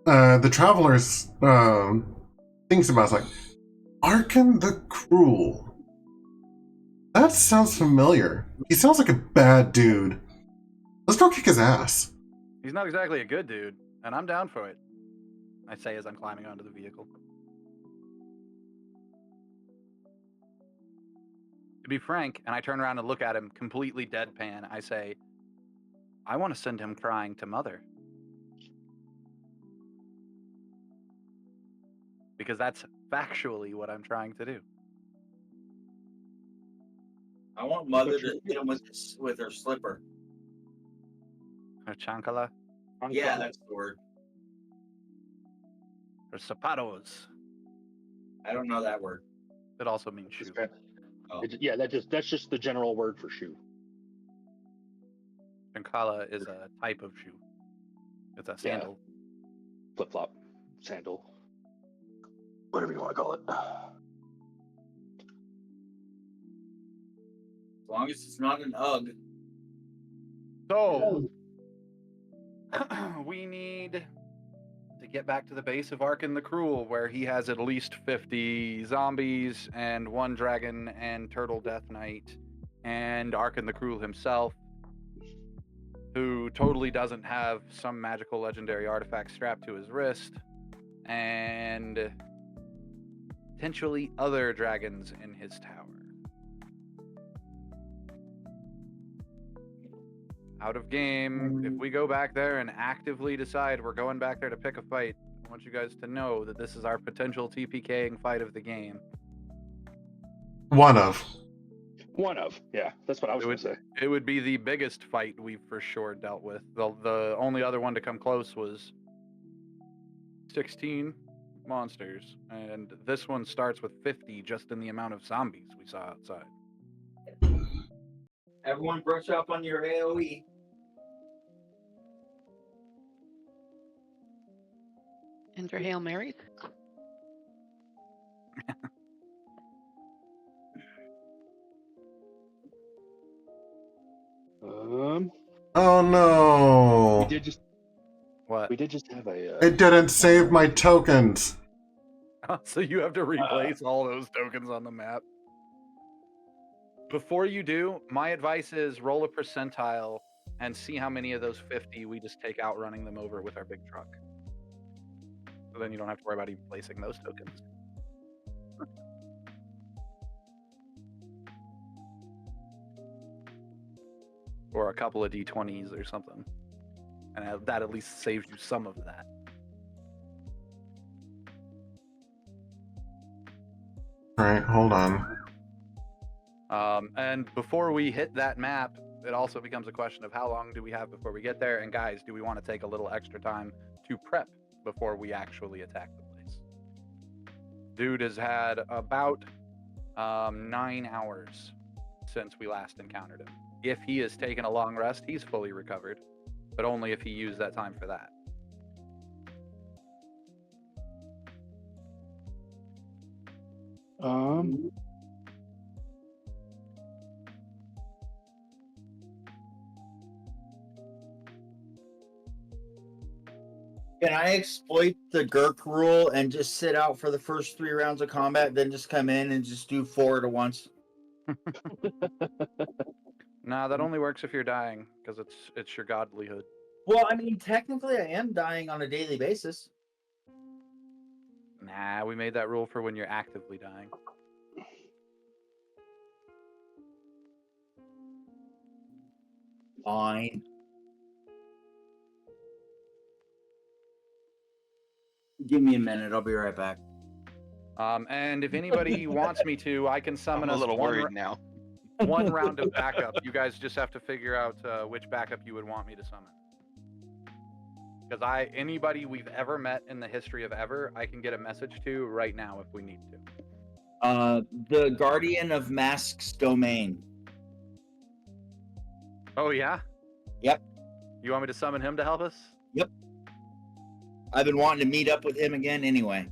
The travelers thinks about it's like, Arkan the Cruel. That sounds familiar. He sounds like a bad dude. Let's go kick his ass.
He's not exactly a good dude, and I'm down for it, I say as I'm climbing onto the vehicle. To be frank, and I turn around and look at him completely deadpan, I say, I want to send him crying to Mother. Because that's factually what I'm trying to do.
I want Mother to hit him with her slipper.
Her chancala,
Yeah, that's the word.
her zapatos.
I don't know that word.
It also means shoe.
Oh.
Yeah, that's just the general word for shoe.
Chancala is a type of shoe. It's a sandal.
Flip flop, sandal, whatever you want to call it.
long as it's not an UG.
So, we need to get back to the base of Arkin the Cruel, where he has at least 50 zombies and 1 dragon and turtle death knight, and Arkin the Cruel himself, who totally doesn't have some magical legendary artifact strapped to his wrist, and potentially other dragons in his tower. Out of game, if we go back there and actively decide we're going back there to pick a fight, I want you guys to know that this is our potential TPKing fight of the game.
One of.
Yeah, that's what I was going to say.
It would be the biggest fight we've for sure dealt with. The only other one to come close was 16 monsters, and this one starts with 50 just in the amount of zombies we saw outside.
Everyone brush up on your AoE.
Enter Hail Marys.
Oh no!
What?
We did just have a.
It didn't save my tokens.
So you have to replace all those tokens on the map. Before you do, my advice is roll a percentile and see how many of those 50 we just take out running them over with our big truck. So then you don't have to worry about even placing those tokens. Or a couple of D20s or something. And that at least saves you some of that.
Alright, hold on.
And before we hit that map, it also becomes a question of how long do we have before we get there? And guys, do we want to take a little extra time to prep before we actually attack the place? Dude has had about 9 hours since we last encountered him. If he has taken a long rest, he's fully recovered, but only if he used that time for that.
Can I exploit the Gurk rule and just sit out for the first 3 rounds of combat, then just come in and just do 4 at once?
Nah, that only works if you're dying, because it's your godlyhood.
Well, I mean, technically, I am dying on a daily basis.
Nah, we made that rule for when you're actively dying.
Fine. Give me a minute. I'll be right back.
And if anybody wants me to, I can summon
I'm a
us
little worried now.
one round of backup. You guys just have to figure out which backup you would want me to summon. Because anybody we've ever met in the history of ever, I can get a message to right now if we need to.
The Guardian of Masks domain.
Oh yeah?
Yep.
You want me to summon him to help us?
Yep. I've been wanting to meet up with him again anyway.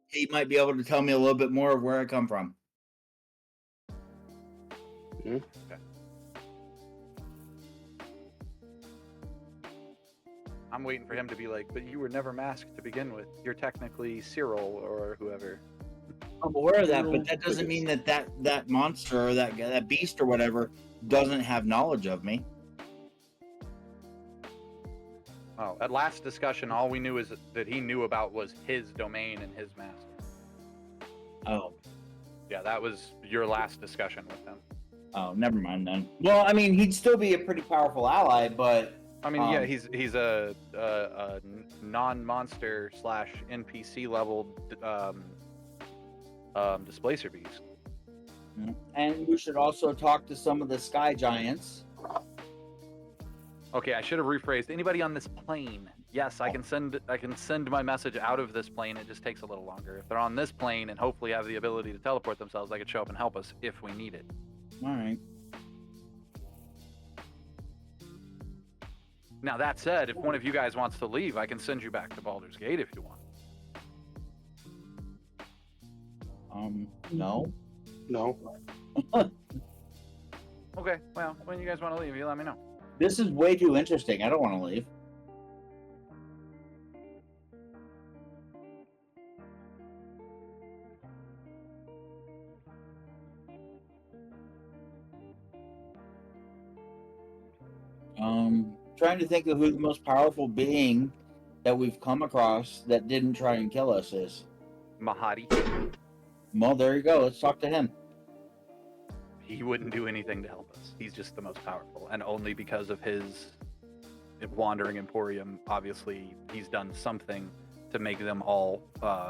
He might be able to tell me a little bit more of where I come from.
Okay. I'm waiting for him to be like, but you were never masked to begin with. You're technically Cyril or whoever.
I'm aware of that, but that doesn't mean that monster or that beast or whatever doesn't have knowledge of me.
Oh, at last discussion, all we knew is that he knew about was his domain and his master.
Oh.
Yeah, that was your last discussion with him.
Oh, never mind then. Well, I mean, he'd still be a pretty powerful ally, but
I mean, yeah, he's a non-monster / NPC level displacer beast.
And we should also talk to some of the sky giants.
Okay, I should have rephrased. Anybody on this plane? Yes, I can send my message out of this plane. It just takes a little longer. If they're on this plane and hopefully have the ability to teleport themselves, they could show up and help us if we need it.
All right.
Now that said, if one of you guys wants to leave, I can send you back to Baldur's Gate if you want.
No.
No.
Okay, well, when you guys want to leave, you let me know.
This is way too interesting. I don't want to leave. Trying to think of who the most powerful being that we've come across that didn't try and kill us is.
Mahadi.
Well, there you go. Let's talk to him.
He wouldn't do anything to help us. He's just the most powerful, and only because of his wandering emporium. Obviously, he's done something to make them all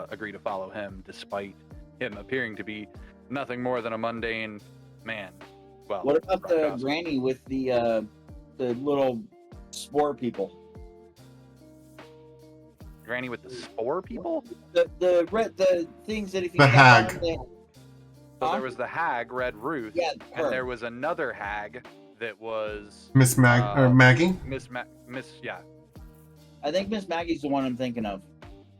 agree to follow him, despite him appearing to be nothing more than a mundane man. Well,
What about the
Ragaz.
granny with the little spore people?
Granny with the spore people?
The things that if you
The
step
hag.
on, they-
So
Huh?
there was the hag, Red Ruth,
Yeah,
and
her.
there was another hag that was
Miss Maggie?
Miss yeah.
I think Miss Maggie's the one I'm thinking of.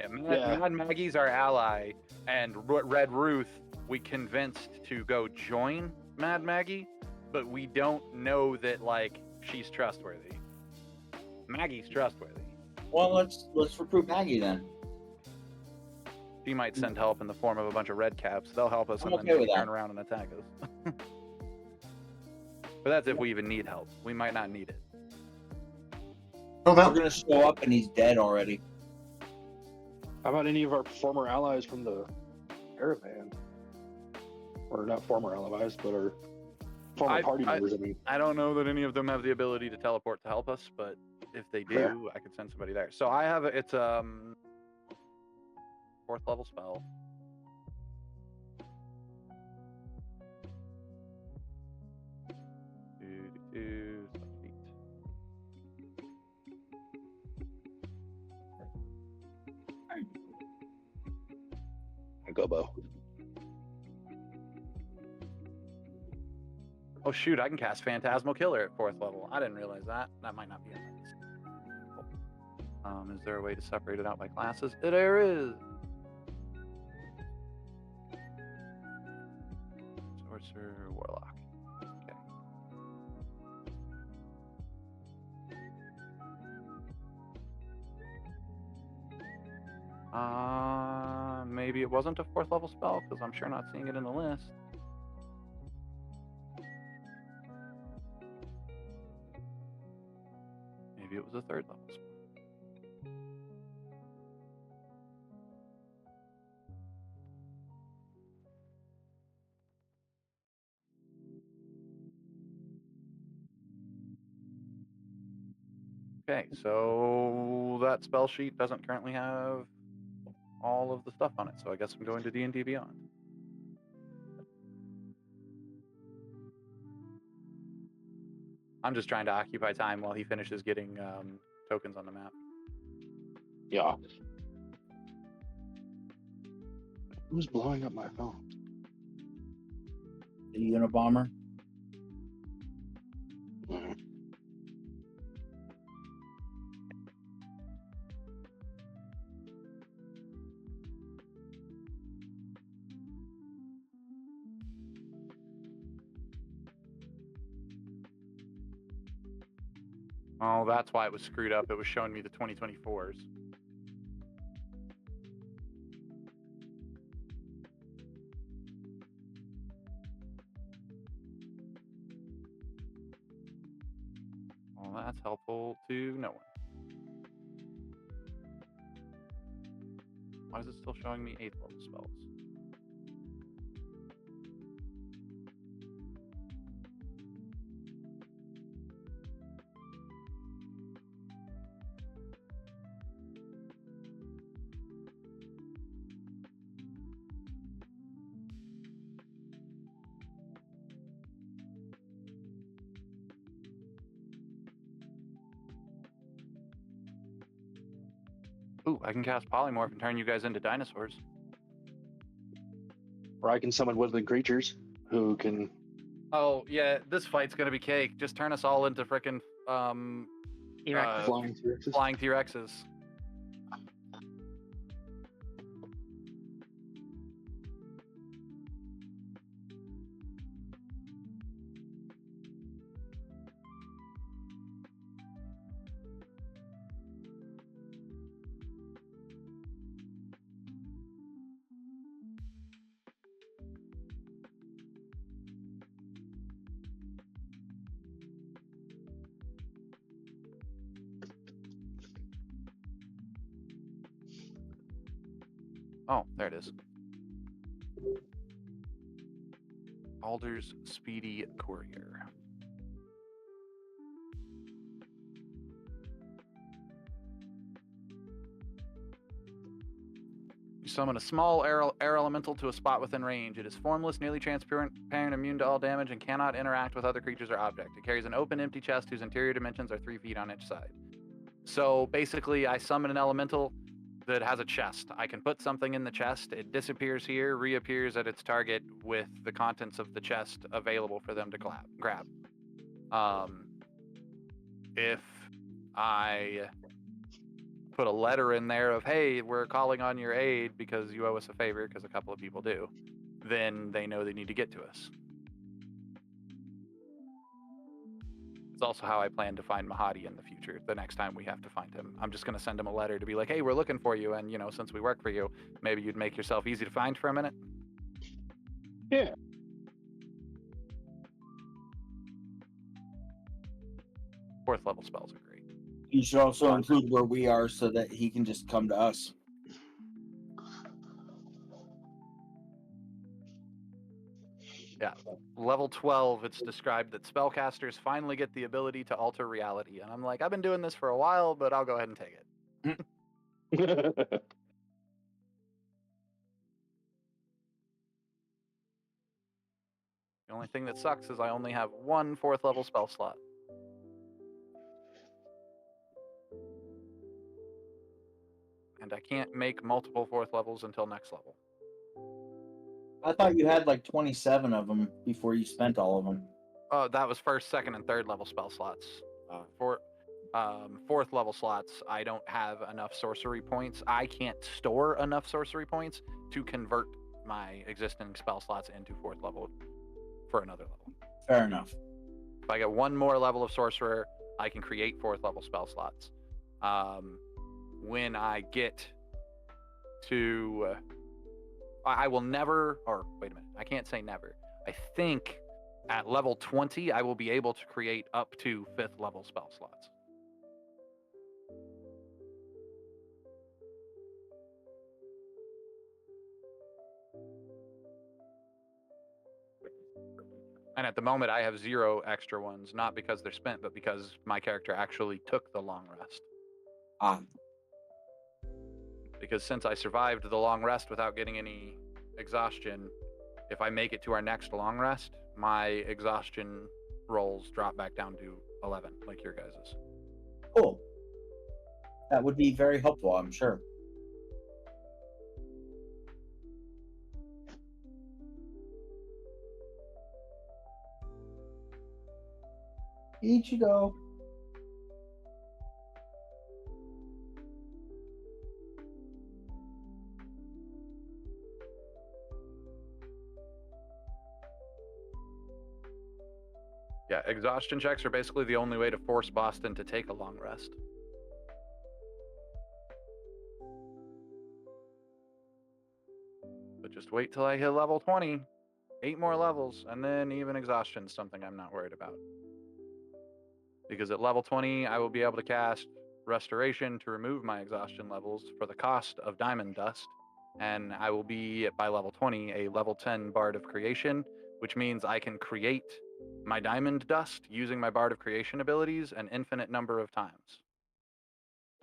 Yeah,
Yeah.
Mad Maggie's our ally, and Red Ruth we convinced to go join Mad Maggie, but we don't know that like she's trustworthy. Maggie's trustworthy.
Well, let's recruit Maggie then.
She might send help in the form of a bunch of red caps. They'll help us
I'm
and
okay
then
with that.
turn around and attack us. But that's if we even need help. We might not need it.
Oh,
We're
that
gonna show up and he's dead already.
How about any of our former allies from the caravan? Or not former allies, but our former party members. I mean,
I don't know that any of them have the ability to teleport to help us, but if they do,
Fair.
I could send somebody there. So I have it's 4th level spell. Feet.
a gobbo.
Oh shoot, I can cast Phantasmal Killer at 4th level. I didn't realize that. That might not be in this. Is there a way to separate it out by classes? There is. Sorcerer, Warlock. Okay. Maybe it wasn't a 4th level spell because I'm sure not seeing it in the list. Maybe it was a 3rd level spell. Okay, so that spell sheet doesn't currently have all of the stuff on it, so I guess I'm going to D&D Beyond. I'm just trying to occupy time while he finishes getting tokens on the map.
Yeah. Who's blowing up my phone?
The Unabomber.
Mhm.
Oh, that's why it was screwed up. It was showing me the 2024s. Well, that's helpful to no one. Why is it still showing me 8th level spells? Ooh, I can cast Polymorph and turn you guys into dinosaurs.
Or I can summon woodland creatures who can.
Oh, yeah, this fight's gonna be cake. Just turn us all into frickin'
T-Rexes.
Flying T-Rexes.
flying T-Rexes. Oh, there it is. Baldur's Speedy Courier. You summon a small air elemental to a spot within range. It is formless, nearly transparent, immune to all damage, and cannot interact with other creatures or objects. It carries an open, empty chest whose interior dimensions are 3 feet on each side. So basically, I summon an elemental that has a chest. I can put something in the chest. It disappears here, reappears at its target with the contents of the chest available for them to grab. If I put a letter in there of, hey, we're calling on your aid because you owe us a favor, because a couple of people do, then they know they need to get to us. It's also how I plan to find Mahadi in the future, the next time we have to find him. I'm just going to send him a letter to be like, hey, we're looking for you, and, since we work for you, maybe you'd make yourself easy to find for a minute.
Yeah.
Fourth level spells are great.
You should also include where we are so that he can just come to us.
Yeah. Level 12, it's described that spellcasters finally get the ability to alter reality. And I'm like, I've been doing this for a while, but I'll go ahead and take it. The only thing that sucks is I only have one 4th level spell slot. And I can't make multiple 4th levels until next level.
I thought you had like 27 of them before you spent all of them.
Oh, that was 1st, 2nd, and 3rd level spell slots. For 4th level slots, I don't have enough sorcery points. I can't store enough sorcery points to convert my existing spell slots into 4th level for another level.
Fair enough.
If I get one more level of sorcerer, I can create 4th level spell slots. When I get to... I will never... Or, wait a minute. I can't say never. I think at level 20, I will be able to create up to 5th level spell slots. And at the moment, I have 0 extra ones, not because they're spent, but because my character actually took the long rest. Because since I survived the long rest without getting any exhaustion, if I make it to our next long rest, my exhaustion rolls drop back down to 11, like your guys's.
Cool. That would be very helpful, I'm sure. Ichigo.
Yeah, exhaustion checks are basically the only way to force Boston to take a long rest. But just wait till I hit level 20. 8 more levels, and then even exhaustion's something I'm not worried about. Because at level 20, I will be able to cast Restoration to remove my exhaustion levels for the cost of Diamond Dust, and I will be, by level 20, a level 10 Bard of Creation, which means I can create my Diamond Dust using my Bard of Creation abilities an infinite number of times,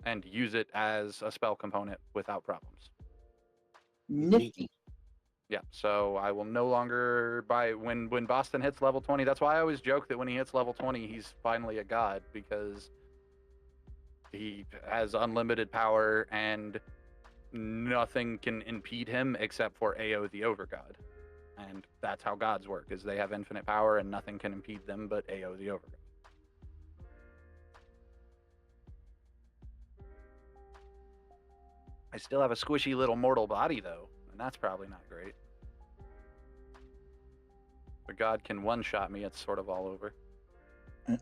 and use it as a spell component without problems.
Nifty.
Yeah, so I will no longer when Boston hits level 20. That's why I always joke that when he hits level 20, he's finally a god, because he has unlimited power and nothing can impede him except for Ao the Overgod. And that's how gods work, is they have infinite power and nothing can impede them but Ao the Overgod. I still have a squishy little mortal body though, and that's probably not great. The god can one-shot me, it's sort of all over. Which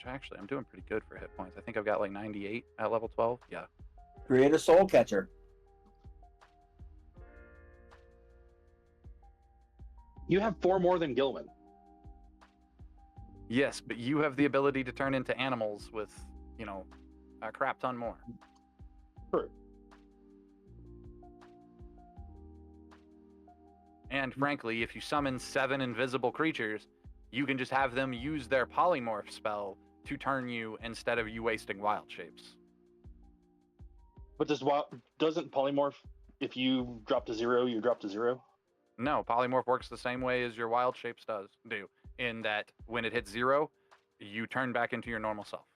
actually, I'm doing pretty good for hit points. I think I've got like 98 at level 12. Yeah.
Create a soul catcher.
You have 4 more than Gilman.
Yes, but you have the ability to turn into animals with, a crap ton more.
True.
And frankly, if you summon 7 invisible creatures, you can just have them use their polymorph spell to turn you instead of you wasting wild shapes.
But doesn't polymorph, if you drop to 0, you drop to 0?
No, polymorph works the same way as your wild shapes do, in that when it hits 0, you turn back into your normal self.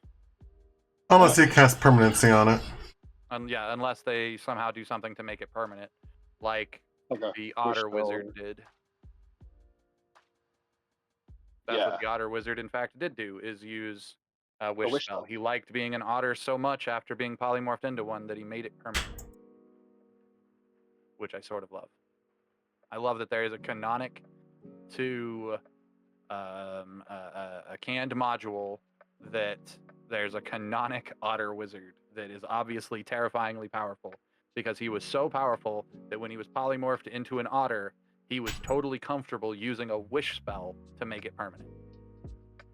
Unless you cast permanency on it.
Yeah, unless they somehow do something to make it permanent, like
Okay.
the Otter
spell.
Wizard did. That's
Yeah.
what the Otter Wizard, in fact, did do, is use a wish
wish
spell.
spell.
He liked being an otter so much after being polymorphed into one that he made it permanent, which I sort of love. I love that there is a canonic to a canned module that there's a canonic Otter Wizard that is obviously terrifyingly powerful, because he was so powerful that when he was polymorphed into an otter, he was totally comfortable using a wish spell to make it permanent.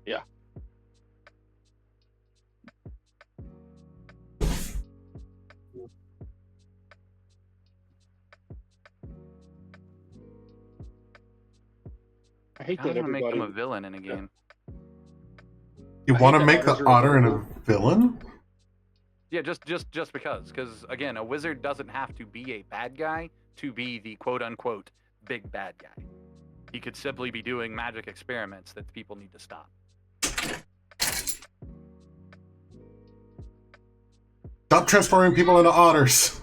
Yeah. I hate
I
that
want to make
everybody.
him a villain in a game.
You
I
want to
hate that
make the
otters are
otter
available.
into a villain?
Yeah, just because again, a wizard doesn't have to be a bad guy to be the quote unquote big bad guy. He could simply be doing magic experiments that people need to stop.
Stop transforming people into otters.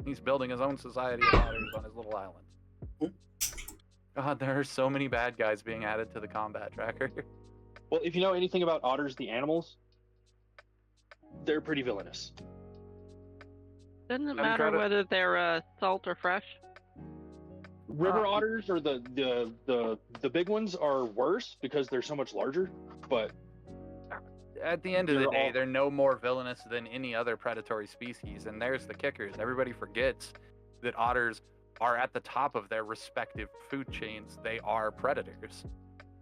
He's building his own society of otters on his little island. God, there are so many bad guys being added to the combat tracker.
Well, if you know anything about otters, the animals, they're pretty villainous.
Doesn't it
I'm
matter
trying to-
whether they're salt or fresh?
River otters, or the big ones, are worse because they're so much larger. But
At the end of the
They're
day,
all-
they're no more villainous than any other predatory species, and there's the kickers. Everybody forgets that otters are at the top of their respective food chains. They are predators.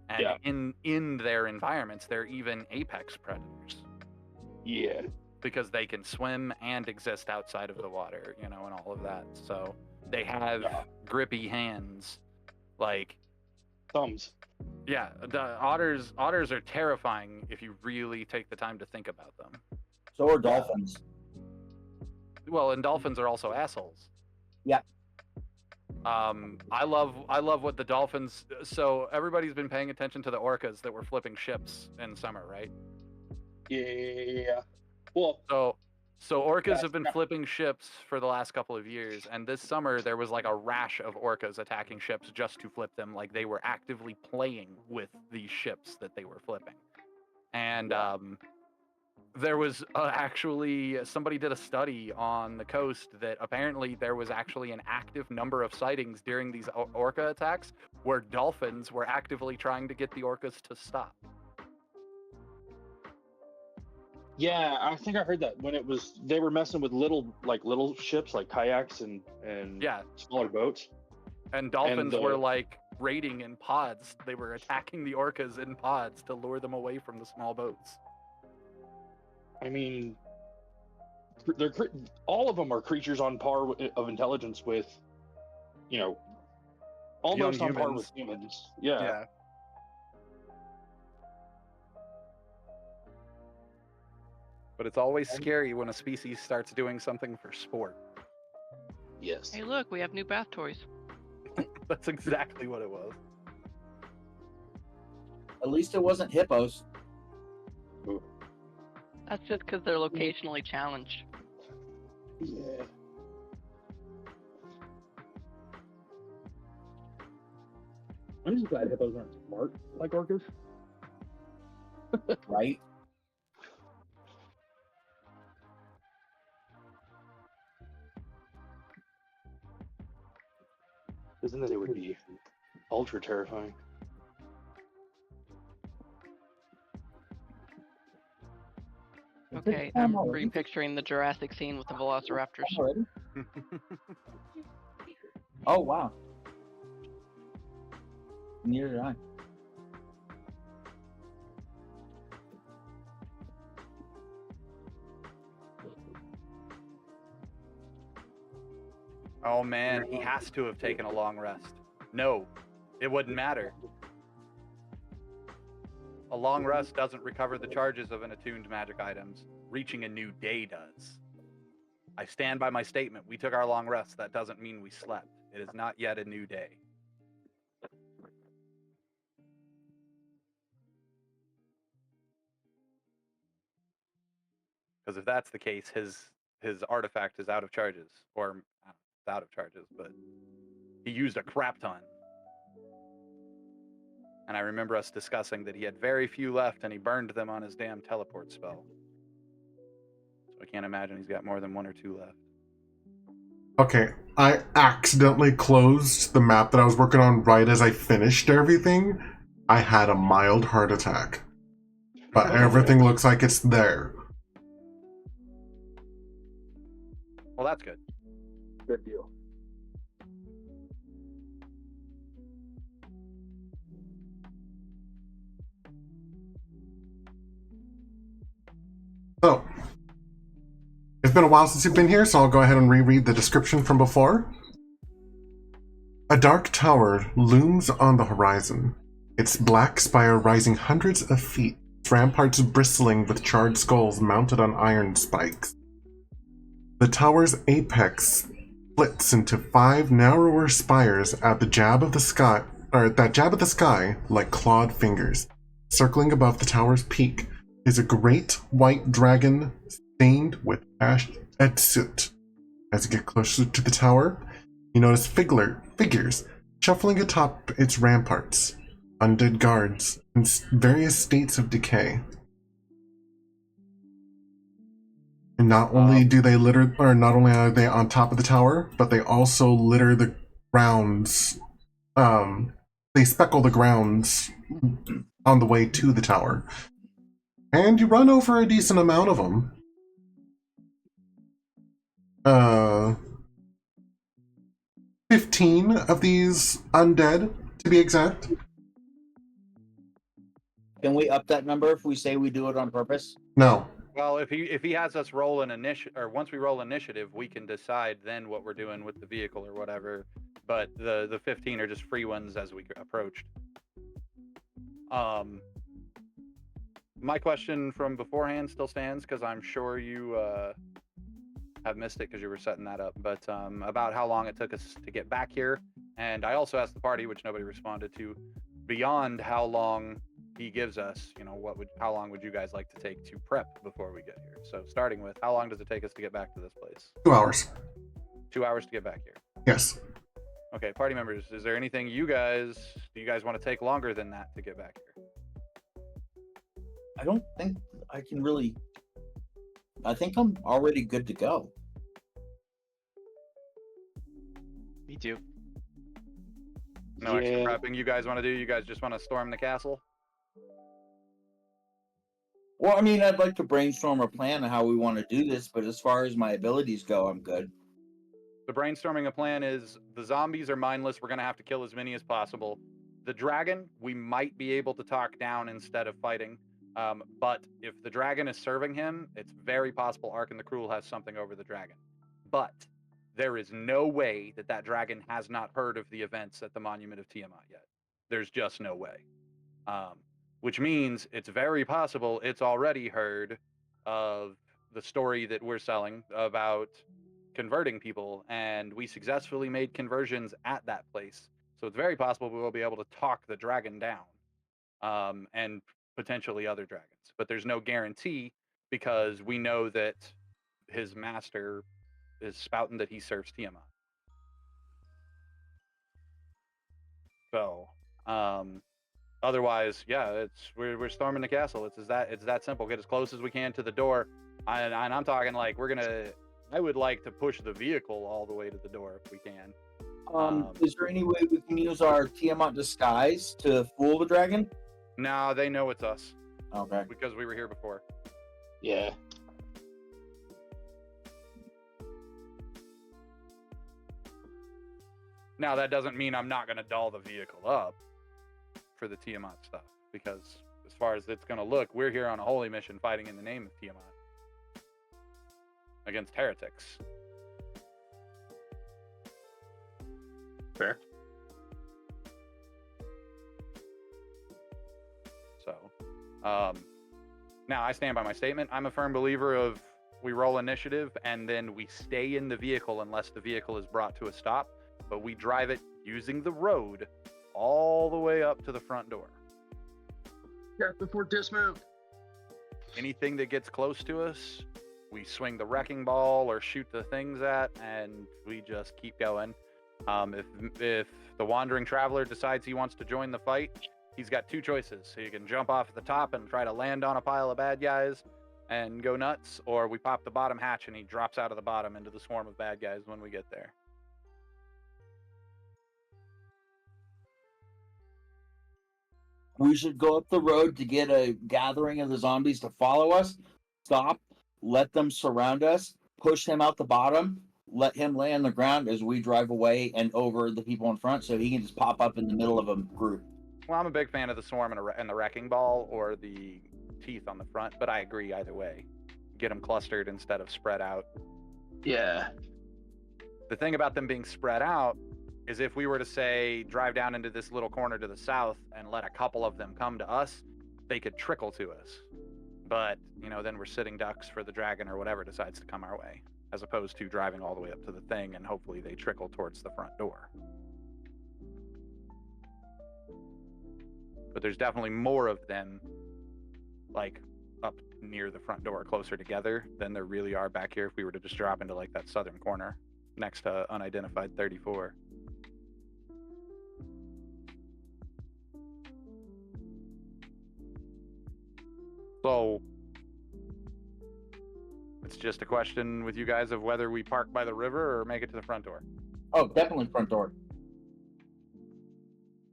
And
Yeah.
in their environments, they're even apex predators,
yeah,
because they can swim and exist outside of the water, and all of that. So they have grippy hands. Like,
thumbs.
yeah, the otters are terrifying if you really take the time to think about them.
So are dolphins.
Well, and dolphins are also assholes.
Yeah.
I love what the dolphins. So everybody's been paying attention to the orcas that were flipping ships in summer, right?
Yeah. Well,
So orcas
Yes,
have been
yeah.
flipping ships for the last couple of years, and this summer there was like a rash of orcas attacking ships just to flip them. Like, they were actively playing with these ships that they were flipping. And there was actually, somebody did a study on the coast that apparently there was actually an active number of sightings during these orca attacks where dolphins were actively trying to get the orcas to stop.
yeah, I think I heard that when they were messing with little ships like kayaks and
Yeah,
smaller boats.
and dolphins
the-
were like raiding in pods. They were attacking the orcas in pods to lure them away from the small boats.
I mean, all of them are creatures on par of intelligence with, almost
Young
on par
humans.
with humans. Yeah.
But it's always scary when a species starts doing something for sport.
Yes.
Hey, look, we have new bath toys.
That's exactly what it was.
At least it wasn't hippos.
That's just because they're locationally challenged.
Yeah. I'm just glad hippos aren't smart like orcas.
Right?
Isn't that it would be ultra terrifying?
Okay, I'm repicturing the Jurassic scene with the velociraptors.
Already? Oh wow. Neither did I.
Oh man, he has to have taken a long rest. No, it wouldn't matter. A long rest doesn't recover the charges of an attuned magic items. Reaching a new day does. I stand by my statement. We took our long rest. That doesn't mean we slept. It is not yet a new day. Because if that's the case, his artifact is out of charges. Or, it's out of charges, but he used a crap ton. And I remember us discussing that he had very few left and he burned them on his damn teleport spell. So I can't imagine he's got more than 1 or 2 left.
Okay, I accidentally closed the map that I was working on right as I finished everything. I had a mild heart attack. But everything looks like it's there.
Well, that's good.
Good deal.
So, it's been a while since you've been here, so I'll go ahead and reread the description from before. A dark tower looms on the horizon, its black spire rising hundreds of feet, its ramparts bristling with charred skulls mounted on iron spikes. The tower's apex splits into 5 narrower spires at the jab of the sky, like clawed fingers. Circling above the tower's peak is a great white dragon stained with ash and soot. As you get closer to the tower, you notice figures shuffling atop its ramparts, undead guards in various states of decay. And not only are they on top of the tower, but they also litter the grounds. They speckle the grounds on the way to the tower. And you run over a decent amount of them. 15 of these undead, to be exact.
Can we up that number if we say we do it on purpose?
No.
Well, if he has us roll an initiative, or once we roll initiative, we can decide then what we're doing with the vehicle or whatever. But the 15 are just free ones as we approached. My question from beforehand still stands because I'm sure you have missed it because you were setting that up. But about how long it took us to get back here, and I also asked the party, which nobody responded to, beyond how long he gives us, how long would you guys like to take to prep before we get here? So starting with, how long does it take us to get back to this place?
2 hours.
2 hours to get back here.
Yes.
Okay, party members, is there anything do you guys want to take longer than that to get back here?
I don't think I can really. I think I'm already good to go.
Me too.
No extra prepping you guys want to do? You guys just want to storm the castle?
Well, I mean, I'd like to brainstorm a plan on how we want to do this, but as far as my abilities go, I'm good.
The brainstorming a plan is the zombies are mindless. We're going to have to kill as many as possible. The dragon, we might be able to talk down instead of fighting. But if the dragon is serving him, it's very possible Ark and the Cruel has something over the dragon. But there is no way that dragon has not heard of the events at the Monument of Tiamat yet. There's just no way. Which means it's very possible it's already heard of the story that we're selling about converting people, and we successfully made conversions at that place. So it's very possible we will be able to talk the dragon down, and potentially other dragons. But there's no guarantee because we know that his master is spouting that he serves Tiamat. So, otherwise, yeah, we're storming the castle. It's that simple. Get as close as we can to the door, and I'm talking like I would like to push the vehicle all the way to the door if we can.
Is there any way we can use our Tiamat disguise to fool the dragon?
No, they know it's us.
Okay.
Because we were here before.
Yeah.
Now, that doesn't mean I'm not going to doll the vehicle up for the Tiamat stuff, because as far as it's going to look, we're here on a holy mission fighting in the name of Tiamat against heretics.
Fair.
Now, I stand by my statement. I'm a firm believer of we roll initiative and then we stay in the vehicle unless the vehicle is brought to a stop, but we drive it using the road all the way up to the front door.
Death before dismount.
Anything that gets close to us, we swing the wrecking ball or shoot the things at, and we just keep going. If the wandering traveler decides he wants to join the fight, he's got two choices. He can jump off the top and try to land on a pile of bad guys and go nuts, or we pop the bottom hatch and he drops out of the bottom into the swarm of bad guys when we get there.
We should go up the road to get a gathering of the zombies to follow us, stop, let them surround us, push him out the bottom, let him lay on the ground as we drive away and over the people in front so he can just pop up in the middle of a group.
Well, I'm a big fan of the swarm and the wrecking ball or the teeth on the front, but I agree either way. Get them clustered instead of spread out.
Yeah.
The thing about them being spread out is if we were to say drive down into this little corner to the south and let a couple of them come to us, they could trickle to us. But, then we're sitting ducks for the dragon or whatever decides to come our way, as opposed to driving all the way up to the thing and hopefully they trickle towards the front door. But there's definitely more of them, like, up near the front door, closer together than there really are back here if we were to just drop into, like, that southern corner next to unidentified 34. So, it's just a question with you guys of whether we park by the river or make it to the front door.
Oh, definitely front door.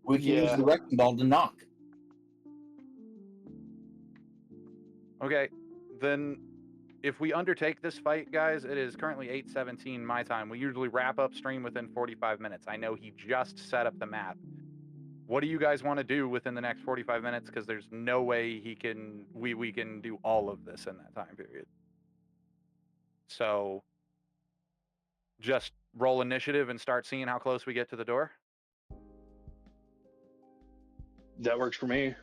We can use
Yeah.
the wrecking ball to knock.
Okay, then if we undertake this fight, guys, it is currently 8:17 my time. We usually wrap up stream within 45 minutes. I know he just set up the map. What do you guys want to do within the next 45 minutes? Because there's no way we can do all of this in that time period. So just roll initiative and start seeing how close we get to the door.
That works for me.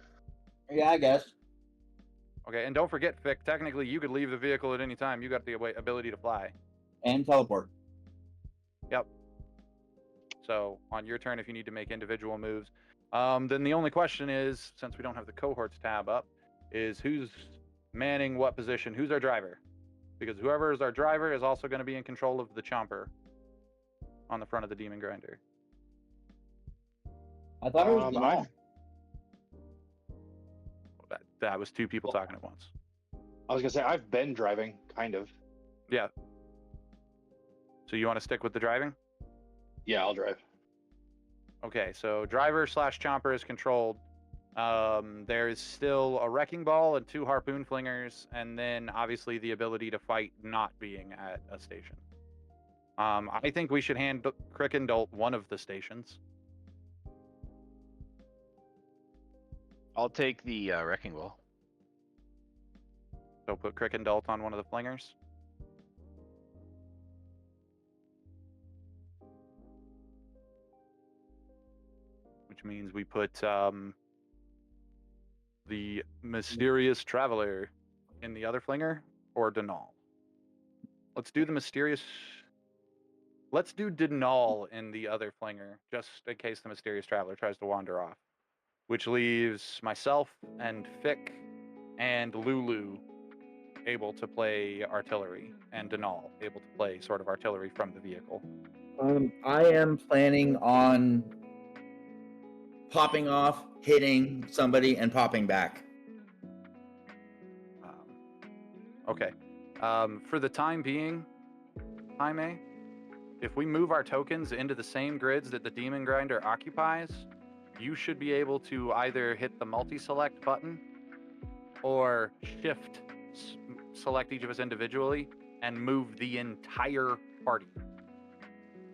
Yeah, I guess.
Okay, and don't forget, Fick, technically you could leave the vehicle at any time. You got the ability to fly.
And teleport.
Yep. So on your turn, if you need to make individual moves, then the only question is, since we don't have the cohorts tab up, is who's manning what position? Who's our driver? Because whoever is our driver is also going to be in control of the chomper on the front of the demon grinder.
I thought it was Denal.
That was two people talking at once.
I was gonna say I've been driving, kind of.
Yeah. So you want to stick with the driving?
Yeah, I'll drive.
Okay, so driver / chomper is controlled. There is still a wrecking ball and 2 harpoon flingers, and then obviously the ability to fight not being at a station. I think we should hand Crickendolt one of the stations.
I'll take the wrecking ball.
So put Crickendolt on one of the flingers. Which means we put the mysterious traveler in the other flinger, or Denal. Let's do the mysterious. Let's do Denal in the other flinger, just in case the mysterious traveler tries to wander off. Which leaves myself and Fick and Lulu able to play artillery, and Denal able to play sort of artillery from the vehicle.
I am planning on popping off, hitting somebody, and popping back.
Okay. For the time being, Jaime, if we move our tokens into the same grids that the demon grinder occupies, you should be able to either hit the multi-select button or shift select each of us individually and move the entire party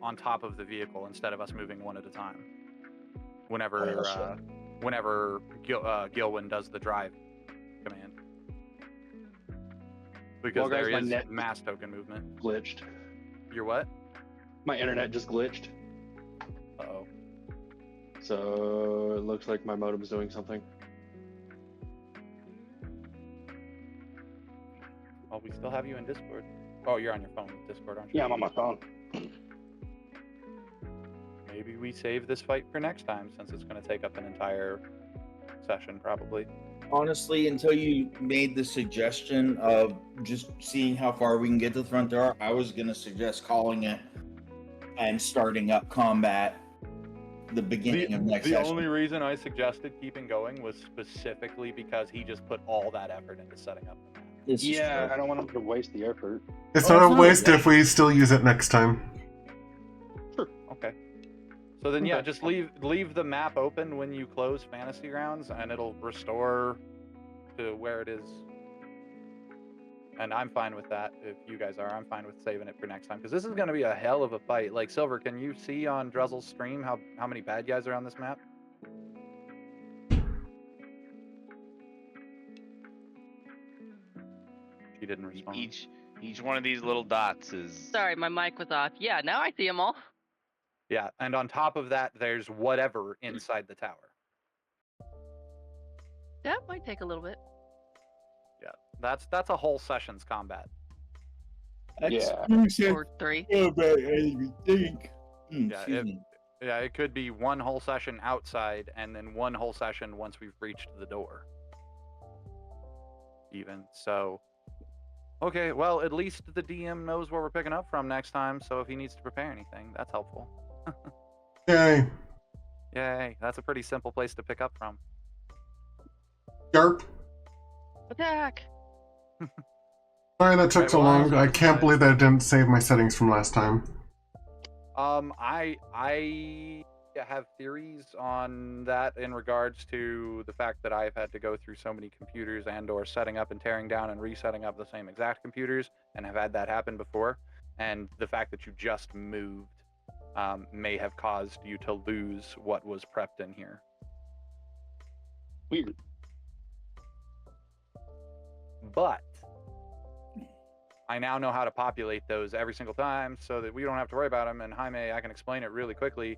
on top of the vehicle instead of us moving one at a time. Whenever Gilwyn does the drive command. Because
Well, guys,
there
my
is
net
mass token movement.
glitched.
You're what?
My internet just glitched.
Uh-oh.
So it looks like my modem's doing something.
still have you in Discord. Oh, you're on your phone with Discord, aren't you?
Yeah, I'm on my phone.
Maybe we save this fight for next time, since it's going to take up an entire session, probably.
Honestly, until you made the suggestion of just seeing how far we can get to the front door, I was gonna suggest calling it and starting up combat the beginning of next
The
session.
only reason I suggested keeping going was specifically because he just put all that effort into setting up the map.
This is
Yeah,
true.
I don't want him to waste the effort.
It's
Oh,
not
it's
a
not
waste
a
if we still use it next time.
Okay. So then, yeah,
Okay.
just leave the map open when you close Fantasy Grounds, and it'll restore to where it is. And I'm fine with that. If you guys are, I'm fine with saving it for next time, because this is going to be a hell of a fight. Like, Silver, can you see on Druzzl's stream how many bad guys are on this map? She didn't respond.
Each one of these little dots is.
Sorry, my mic was off. Yeah, now I see them all.
Yeah, and on top of that, there's whatever inside the tower.
That might take a little bit.
That's a whole session's combat.
Yeah.
Exclusive
Or 3.
combat, as we think.
Yeah,
Excuse me.
Yeah, it could be one whole session outside, and then one whole session once we've reached the door. Even so. Okay, well, at least the DM knows where we're picking up from next time, so if he needs to prepare anything, that's helpful.
Yay.
Yay, that's a pretty simple place to pick up from.
Yarp.
Attack!
Sorry that took
Right,
so
well, I was
long.
gonna
I can't
say-
believe that I didn't save my settings from last time.
I have theories on that in regards to the fact that I've had to go through so many computers and or setting up and tearing down and resetting up the same exact computers, and have had that happen before. And the fact that you just moved may have caused you to lose what was prepped in here.
Weird.
But I now know how to populate those every single time so that we don't have to worry about them. And Jaime, I can explain it really quickly.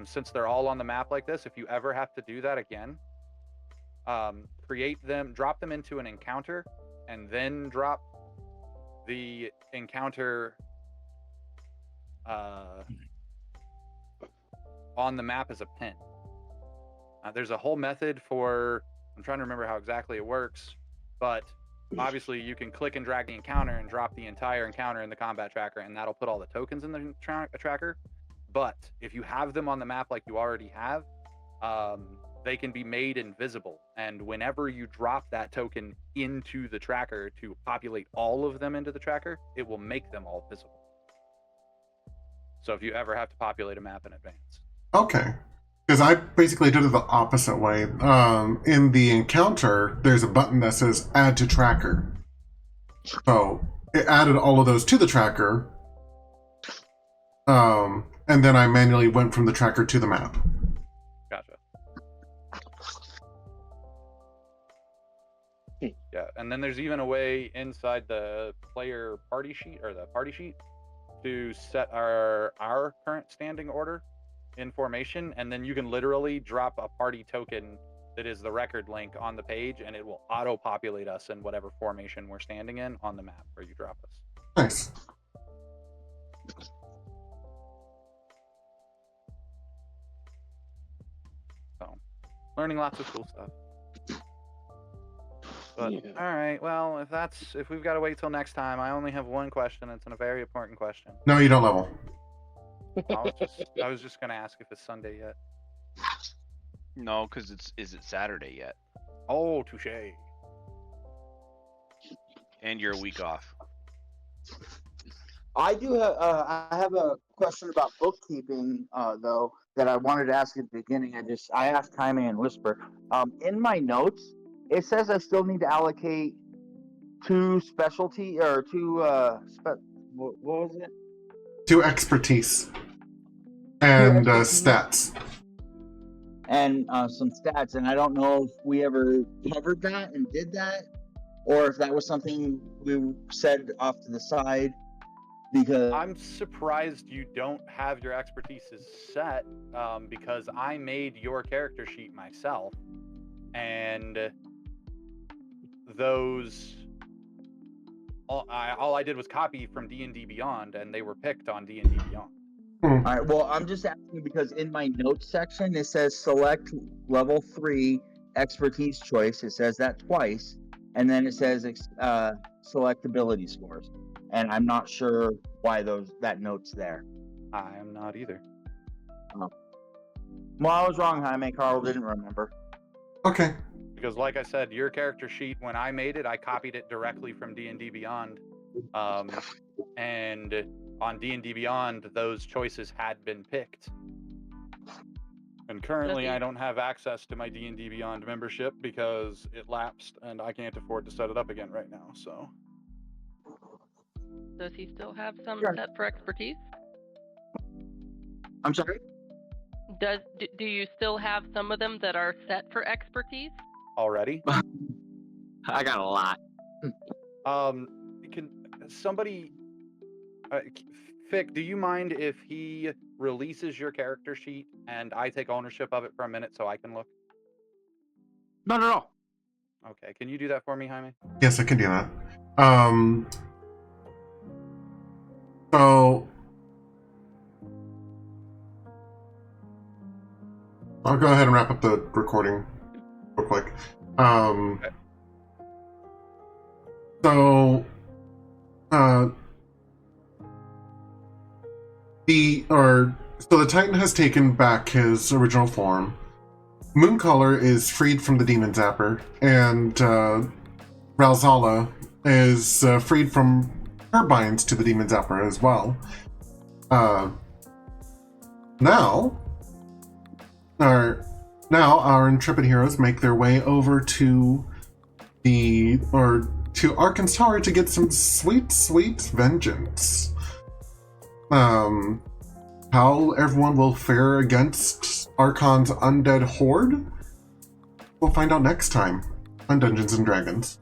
Since they're all on the map like this, if you ever have to do that again, create them, drop them into an encounter, and then drop the encounter on the map as a pin. There's a whole method for, I'm trying to remember how exactly it works, but obviously you can click and drag the encounter and drop the entire encounter in the combat tracker, and that'll put all the tokens in the tracker. But if you have them on the map like you already have, they can be made invisible, and whenever you drop that token into the tracker to populate all of them into the tracker, it will make them all visible. So if you ever have to populate a map in advance.
Okay. Because I basically did it the opposite way. In the encounter, there's a button that says add to tracker. So it added all of those to the tracker. And then I manually went from the tracker to the map.
Gotcha. Yeah, and then there's even a way inside the player party sheet, or the party sheet, to set our current standing order in formation, and then you can literally drop a party token that is the record link on the page, and it will auto-populate us in whatever formation we're standing in on the map where you drop us.
Nice.
So, learning lots of cool stuff. But
Yeah.
all right, well, if we've got to wait till next time, I only have one question. It's a very important question.
No, you don't level.
I was just gonna ask if it's Sunday yet.
No, because is it Saturday yet?
Oh, touche.
And you're a week off.
I do have. I have a question about bookkeeping, though, that I wanted to ask at the beginning. I asked Jaime and Whisper. In my notes, it says I still need to allocate 2 specialty or 2. What was it?
2 expertise. And stats.
And some stats, and I don't know if we ever covered that and did that, or if that was something we said off to the side. Because
I'm surprised you don't have your expertises set, because I made your character sheet myself, and those all I did was copy from D&D Beyond, and they were picked on D&D Beyond.
All right. Well, I'm just asking because in my notes section it says select level 3 expertise choice. It says that twice, and then it says select ability scores, and I'm not sure why that note's there.
I am not either.
Well, I was wrong, Jaime. Carl didn't remember.
Okay.
Because, like I said, your character sheet, when I made it, I copied it directly from D&D Beyond. And on D&D Beyond, those choices had been picked. And currently, I don't have access to my D&D Beyond membership because it lapsed, and I can't afford to set it up again right now. So,
Does he still have some
Sure.
set for expertise?
I'm sorry.
Do you still have some of them that are set for expertise?
already.
I got a lot.
Can somebody, Fick, do you mind if he releases your character sheet and I take ownership of it for a minute so I can look?
No.
Okay, can you do that for me, Jaime?
Yes, I can do that. So I'll go ahead and wrap up the recording real quick.
Okay.
So the Titan has taken back his original form. Mooncaller is freed from the Demon Zapper, and Ralzala is freed from her binds to the Demon Zapper as well. Now our intrepid heroes make their way over to Arkansas to get some sweet, sweet vengeance. How everyone will fare against Archon's undead horde? We'll find out next time on Dungeons and Dragons.